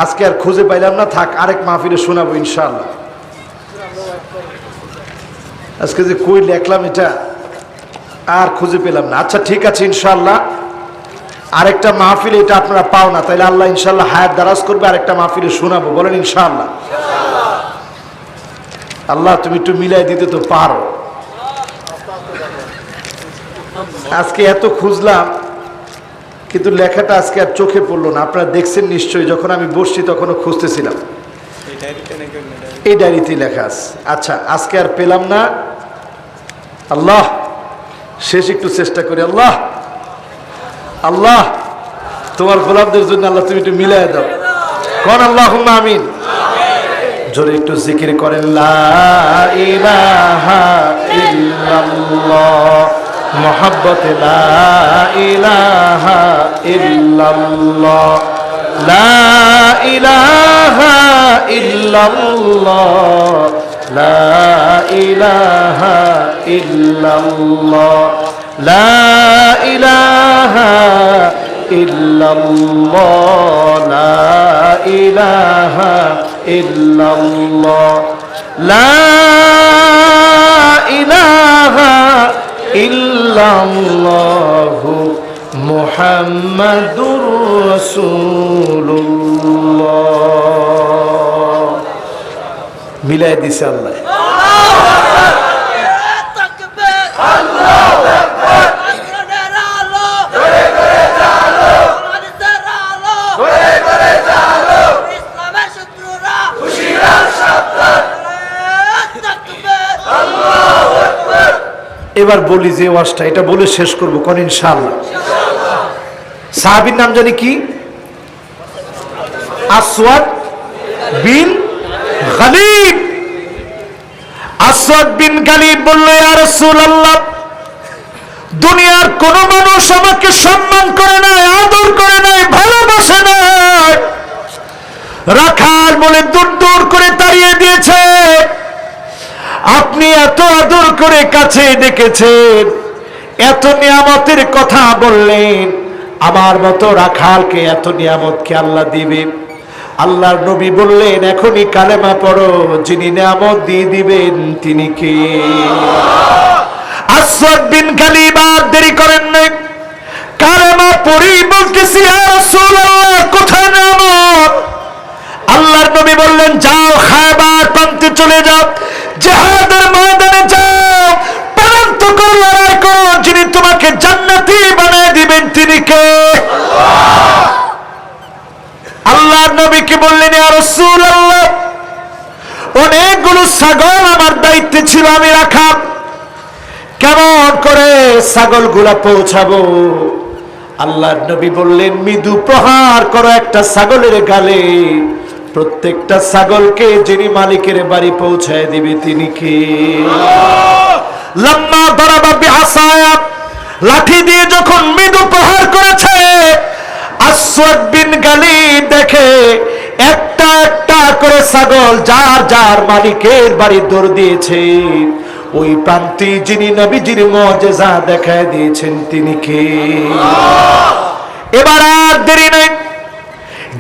আজকে আর খুঁজে পাইলাম না, থাক, আরেক মাহফিলে শোনাবো ইনশাআল্লাহ। আজকে যে কই লেখলাম এটা আর খুঁজে পেলাম না। আচ্ছা ঠিক আছে, ইনশাআল্লাহ আরেকটা মাহফিলে এটা আপনারা পাও না, তাইলে আল্লাহ ইনশাআল্লাহ হায়াত দারাজ করবে, আরেকটা মাহফিলে শোনাবো। বলেন ইনশাআল্লাহ। আল্লাহ তুমি একটু মিলাই দিতে তো পারো। আজকে এত খুঁজলাম কিন্তু লেখাটা আজকে আর চোখে পড়লো না। আপনারা দেখছেন নিশ্চয়ই, যখন আমি বসছি তখনও খুঁজতেছিলাম। এই ডায়েরিতে লেখা আছে। আচ্ছা, আজকে আর পেলাম না। আল্লাহ, শেষ একটু চেষ্টা করি। আল্লাহ, আল্লাহ তোমার গোলামদের জন্য আল্লাহ তুমি একটু মিলাই দাও। কোন আল্লাহুম্মা আমিন। জোরে একটু জিকির করেন, লা ইলাহা ইল্লাল্লাহ, মোহাব্বতে লা ইলাহা ইল্লাল্লাহ, লা ইলাহা ইল্লাল্লাহ, লা ইলাহা ইল্লাল্লাহ, লা ইলাহা ইল্লাল্লাহ, লা ইলাহা ইল্লাল্লাহ, লা ইলাহা ইল্লাল্লাহু মুহাম্মাদুর রাসূলুল্লাহ। মিলাই দিছে আল্লাহ। এবার বলি যে ওয়াজটা, এটা বলে শেষ করবো কোন ইনশাআল্লাহ। সাহাবীর নাম জানি কি? আসওয়াদ বিন গালিব। আসওয়াদ বিন গালিব বলল, ইয়া রাসূলুল্লাহ, দুনিয়ার কোন মানুষ আমাকে সম্মান করে নাই, আদর করে নাই, ভালোবাসে নাই। রাখাল বলে দূর দূর করে তাড়িয়ে দিয়েছে। আপনি এত আদর করে কাছে ডেকেছেন, এত নিয়ামতের কথা বললেন, আমার মতো রাখালকে এত নিয়ামত কে আল্লাহ দিবে? আল্লাহর নবী বললেন, এখনই কালেমা পড়ো, যিনি নিয়ামত দিয়ে দিবেন তিনি কে? আসওয়াদ বিন গালিব আর দেরি করেন নাই, কালেমা পড়ি বলতেছি, ইয়া রাসূলুল্লাহ কোথায় নিয়ামত? আল্লাহর নবী বললেন, যাও খায়বার প্রান্তে চলে যাও, জিহাদের ময়দানে যাও, প্রান্ত করে লড়াই করো, যিনি তোমাকে জান্নাতি বানিয়ে দিবেন তিনি কে? আল্লাহর নবীকে বললেন, ইয়া রাসূলুল্লাহ, অনেকগুলো ছাগল আমার দায়িত্বে ছিল, আমি রাখা, কেমন করে ছাগলগুলা পৌঁছাবো? আল্লাহর নবী বললেন, মৃদু প্রহার করো একটা ছাগলের গালে, প্রত্যেকটা ছাগলকে যিনি মালিকের বাড়ি পৌঁছায় দিবে তিনি কে? লাম্মা দারাবা বিআসায়া, লাঠি দিয়ে যখন মৃদু প্রহার করেছে, আসওয়াদ বিন গালিব দেখে একটা একটা করে ছাগল যার যার মালিকের বাড়ি দৌড় দিয়েছে। ওই প্রান্তে যিনি নবীজির মুজিজা দেখায় দিয়েছেন তিনি কে? এবার আর দেরি নেই,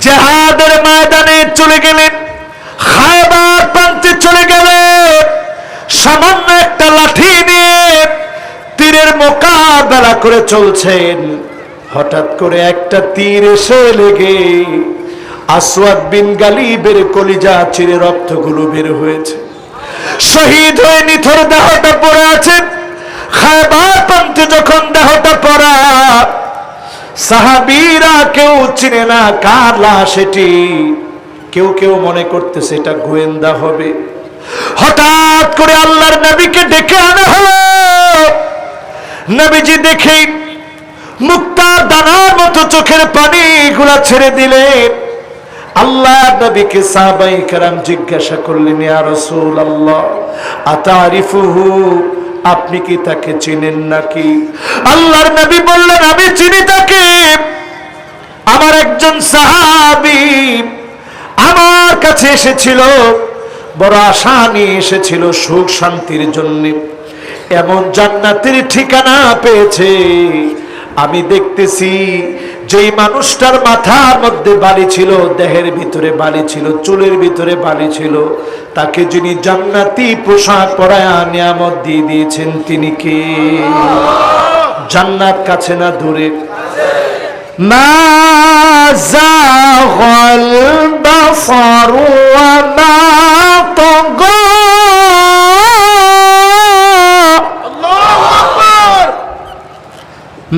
জিহাদের ময়দানে চলে গেলেন, খায়বার প্রান্তে চলে গেলেন। সামান্য একটা লাঠি নিয়ে তীরের মোকাবেলা করে চলছেন, হঠাৎ করে একটা তীর এসে লেগে আসওয়াদ বিন গালিবের কলিজা চিরে রক্তগুলো বের হয়েছে। শহীদ হয়ে নিথর দেহটা পড়ে আছে। খায়বার প্রান্তে যখন দেহটা পড়া, সাহাবীরা কেউ চিনে না কার লাশ এটি, কেউ কেউ মনে করতেছে এটা গোয়েন্দা হবে। হঠাৎ করে আল্লাহর নবীকে ডেকে আনা হলো। নবীজি দেখেই মুক্তার দানার মতো চোখের পানি গুলা ছেড়ে দিলেন। আল্লাহ নবীকে সাহাবায়ে কেরাম জিজ্ঞাসা করলেন, ইয়া রাসূলুল্লাহ আতারিফুহু, আপনি কি তাকে চিনেন নাকি? আল্লাহর নবী বললেন, আমি চিনি তাকে। আমার একজন সাহাবী আমার কাছে এসেছিল, বড় আশা নিয়ে এসেছিল সুখ শান্তির জন্য। এমন জান্নাতের ঠিকানা পেয়েছে। আমি দেখতেছি যেই মানুষটার মাথার মধ্যে বালি ছিল, দেহের ভিতরে বালি ছিল, চুলের ভিতরে বালি ছিল, তাকে যিনি জান্নাতি পোশাক পরায়া নিয়ামত দিয়ে দিয়েছেন তিনি কে? জান্নাত কাছে না দূরে? মা যাগাল বাসারু ওয়া মা তাগা।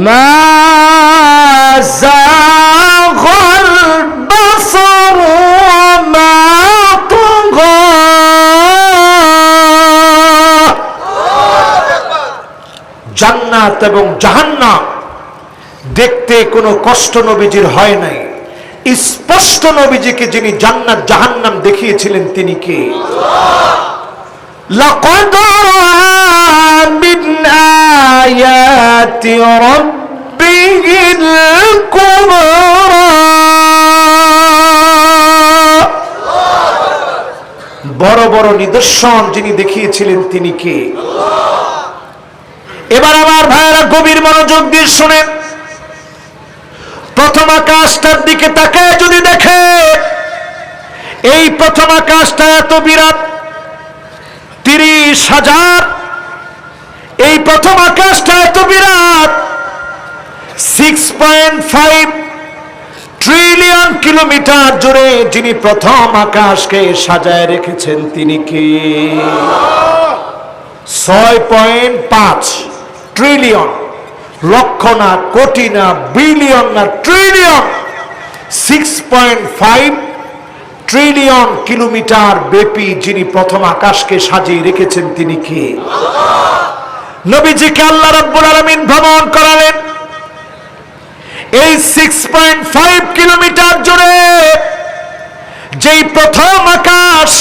মা যাগাল বাসারু ওয়া মা তাগা। জান্নাত এবং জাহান্নাম দেখতে কোনো কষ্ট নবীজির হয় নাই। স্পষ্ট নবীজিকে যিনি জান্নাত জাহান্নাম দেখিয়েছিলেন তিনি কে? লাকাদ রাআ মিন আয়াতি রাব্বিহিল কুবরা। বড় বড় নিদর্শন যিনি দেখিয়েছিলেন তিনি কে? এবার আমার ভাইয়েরা গভীর মনোযোগ দিয়ে শুনেন। প্রথম আকাশটার দিকে তাকায় যদি দেখে, এই প্রথম আকাশটা এত বিরাট, 30,000। এই প্রথম আকাশটা এত বিরাট, 6.5 ট্রিলিয়ন কিলোমিটার জুড়ে যিনি প্রথম আকাশকে সাজায় রেখেছেন তিনি কে? 6.5 ট্রিলিয়ন, লক্ষ না, কোটি না, বিলিয়ন না, ট্রিলিয়ন। 6.5 ট্রিলিয়ন কিলোমিটার ব্যাপী যিনি প্রথম আকাশকে সাজিয়ে রেখেছেন তিনি কে? নবীজিকে আল্লাহ রাব্বুল আলামিন ভ্রমণ করালেন। এই 6.5 কিলোমিটার জুড়ে যেই প্রথম আকাশ,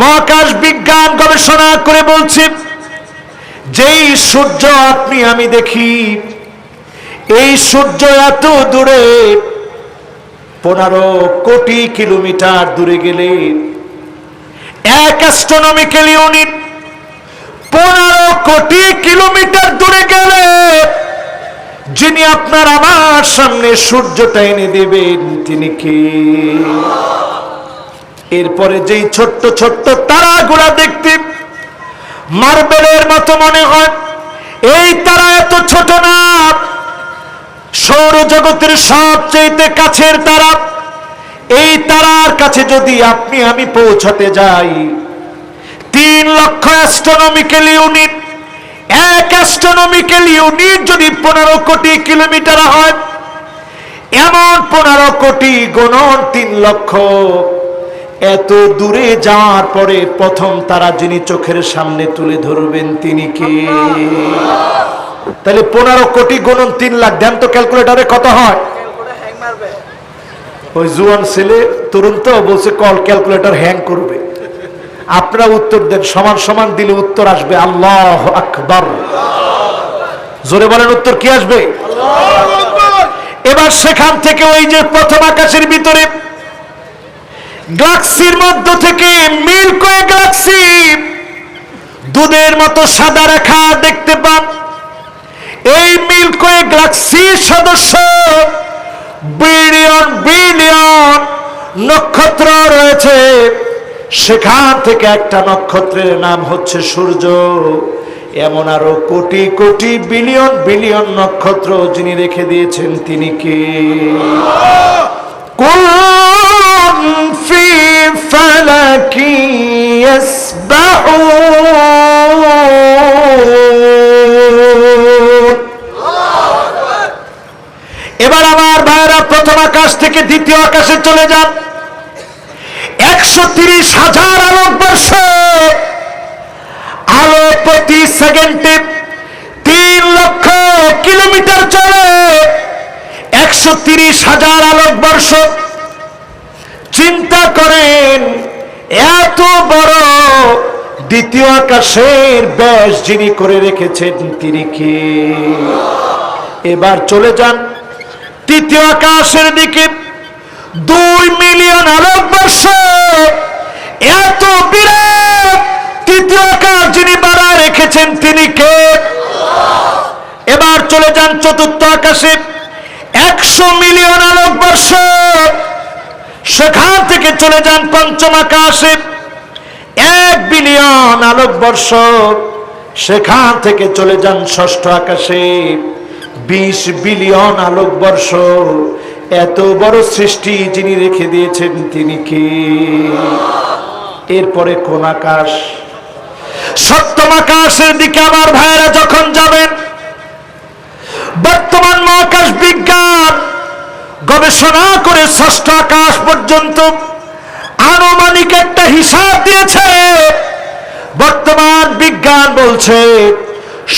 মহাকাশ বিজ্ঞান গবেষণা করে বলছে, যেই সূর্য আপনি আমি দেখি, এই সূর্য এত দূরে, 15 কোটি কিলোমিটার দূরে গেলে, এক অ্যাস্ট্রোনমিক্যাল ইউনিট 15 কোটি কিলোমিটার দূরে গেলে যিনি আপনার আমার সামনে সূর্যটা এনে দেবেন তিনি কে? এরপরে যেই ছোট্ট ছোট্ট তারাগুলা দেখতে মার্বেলের মতো মনে হয়, এই তারা এত ছোট না, সৌরজগতের সবচেয়ে কাছের তারা। এই তারার কাছে যদি আপনি আমি পৌঁছাতে যাই, 3 লক্ষ অ্যাস্ট্রোনমিক্যাল ইউনিট, এক অ্যাস্ট্রোনমিক্যাল ইউনিট যদি 15 কোটি কিলোমিটার হয়, এমন 15 কোটি গুণন 3 লক্ষ। এত দূরে যাওয়ার পরে প্রথম তারা যিনি চোখের সামনে তুলে ধরবেন তিনি কে? তাহলে 15 কোটি গুণন 3 লাখ, দেন তো ক্যালকুলেটরে কত হয়? ওই জুয়ান ছেলে তরুণ তো বলছে কল ক্যালকুলেটর হ্যাং করবে। আপনারা উত্তর দেন, সমান সমান দিলে উত্তর আসবে আল্লাহু আকবার। জোরে বলেন উত্তর কি আসবে? এবার সেখান থেকে ওই যে প্রথম আকাশের ভিতরে গ্যালাক্সির মধ্য থেকে মিল্কি ওয়ে গ্যালাক্সি দুধের মতো সাদা রেখা দেখতে পান। এই মিল্কি ওয়ে গ্যালাক্সির সদস্য বিলিয়ন বিলিয়ন নক্ষত্র রয়েছে। সেখান থেকে একটা নক্ষত্রের নাম হচ্ছে সূর্য। এমন আরো কোটি কোটি বিলিয়ন বিলিয়ন নক্ষত্র যিনি রেখে দিয়েছেন তিনি কে? কুন ফি ফালাকি ইয়াসবাহুন। এবার আমার ভাইরা প্রথম আকাশ থেকে দ্বিতীয় আকাশে চলে যান। 130,000 আলোকবর্ষ, আলো প্রতি সেকেন্ডে 3 লক্ষ কিলোমিটার চলে। 130,000 আলোকবর্ষ। চিন্তা করেন এত বড় দ্বিতীয় আকাশের ব্যাস যিনি করে রেখেছেন তিনি কে? এবার চলে যান তৃতীয় আকাশের দিকে। 2 মিলিয়ন আলোকবর্ষ, এত বিরাট তৃতীয় আকাশ যিনি বানায় রেখেছেন তিনি কে? এবার চলে যান চতুর্থ আকাশে। 100 মিলিয়ন আলোকবর্ষ। সেখান থেকে চলে যান পঞ্চম আকাশে। 1 বিলিয়ন আলোকবর্ষ। সেখান থেকে চলে যান ষষ্ঠ আকাশে। 20 বিলিয়ন আলোকবর্ষ। এত বড় সৃষ্টি যিনি রেখে দিয়েছেন তিনি কে? এরপরে কোন আকাশ? সপ্তম আকাশের দিকে আমার ভাইরা যখন যাবেন, বর্তমান মহাকাশ বিজ্ঞান গবেষণা করে ষষ্ঠ আকাশ পর্যন্ত আনুমানিক একটা হিসাব দিয়েছে। বর্তমান বিজ্ঞান বলছে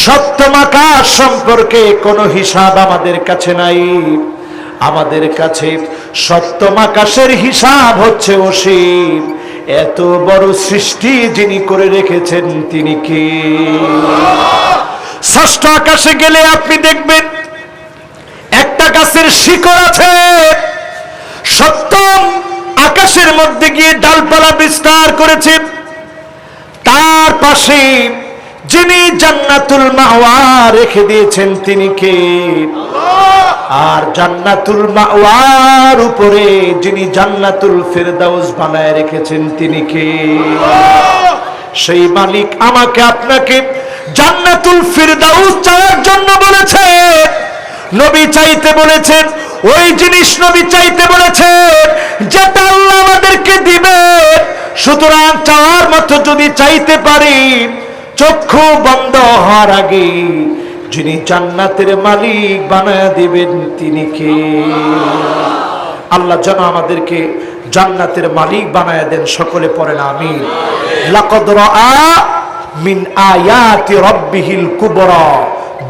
সপ্তম আকাশ সম্পর্কে কোনো হিসাব আমাদের কাছে নাই। আমাদের কাছে সপ্তম আকাশের হিসাব হচ্ছে অসীম। এত বড় সৃষ্টি যিনি করে রেখেছেন তিনি কে? ষষ্ঠ আকাশে গেলে আপনি দেখবেন একটা গাছের শিকড় আছে। সপ্তম আকাশের মধ্যে গিয়ে ডালপালা বিস্তার করেছে। তার পাশে যিনি জান্নাতুল মাওয়া রেখে দিয়েছেন তিনি কে? আর জান্নাতুল মাওয়ার উপরে যিনি জান্নাতুল ফেরদাউস বানায় রেখেছেন তিনি কে? সেই মালিক আমাকে আপনাকে জান্নাতুল ফেরদাউস চাওয়ার জন্য বলেছে। নবী চাইতে বলেছেন, ওই জিনিস নবী চাইতে বলেছেন যেটা আল্লাহ আমাদেরকে দিবে। সুতরাং চাওয়ার মতো যদি চাইতে পারি, চক্ষু বন্ধ হওয়ার আগে যিনি জান্নাতের মালিক বানায় দিবেন তিনি কে? আল্লাহ যেন আমাদেরকে জান্নাতের মালিক বানায় দেন। সকলে পড়েন আমিন। লাকাদ রাআ মিন আয়াতি রাব্বিহিল কুবরা।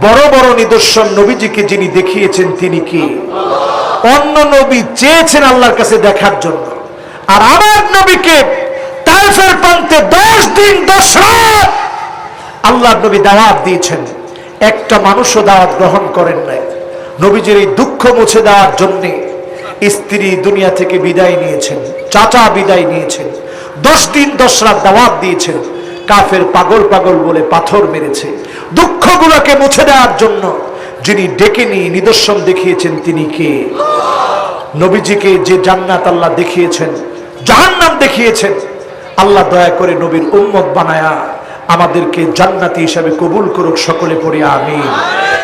বড় বড় নিদর্শন নবীজিকে যিনি দেখিয়েছেন তিনি কি? অন্য নবী চেয়েছেন আল্লাহর কাছে দেখার জন্য, আর আমার নবীকে তায়েফের প্রান্তে 10 দিন 10 রাত আল্লাহর নবী দাওয়াত দিয়েছেন। একটা মানুষও দাওয়াত গ্রহণ করেন নাই। নবীজির এই দুঃখ মুছে দেওয়ার জন্য স্ত্রী দুনিয়া থেকে বিদায় নিয়েছেন, চাচা বিদায় নিয়েছেন, 10 দিন 10 রাত দাওয়াত দিয়েছেন। কাফের পাগল পাগল বলে পাথর মেরেছে। দুঃখগুলোকে মুছে দেওয়ার জন্য যিনি ডেকে নিয়ে নিদর্শন দেখিয়েছেন তিনি কে? নবীজিকে যে জান্নাত আল্লাহ দেখিয়েছেন, জাহান্নাম দেখিয়েছেন। আল্লাহ দয়া করে নবীর উম্মত বানায়া আমাদেরকে জান্নাতি হিসাবে কবুল করুক। সকলে পড়ে আমিন।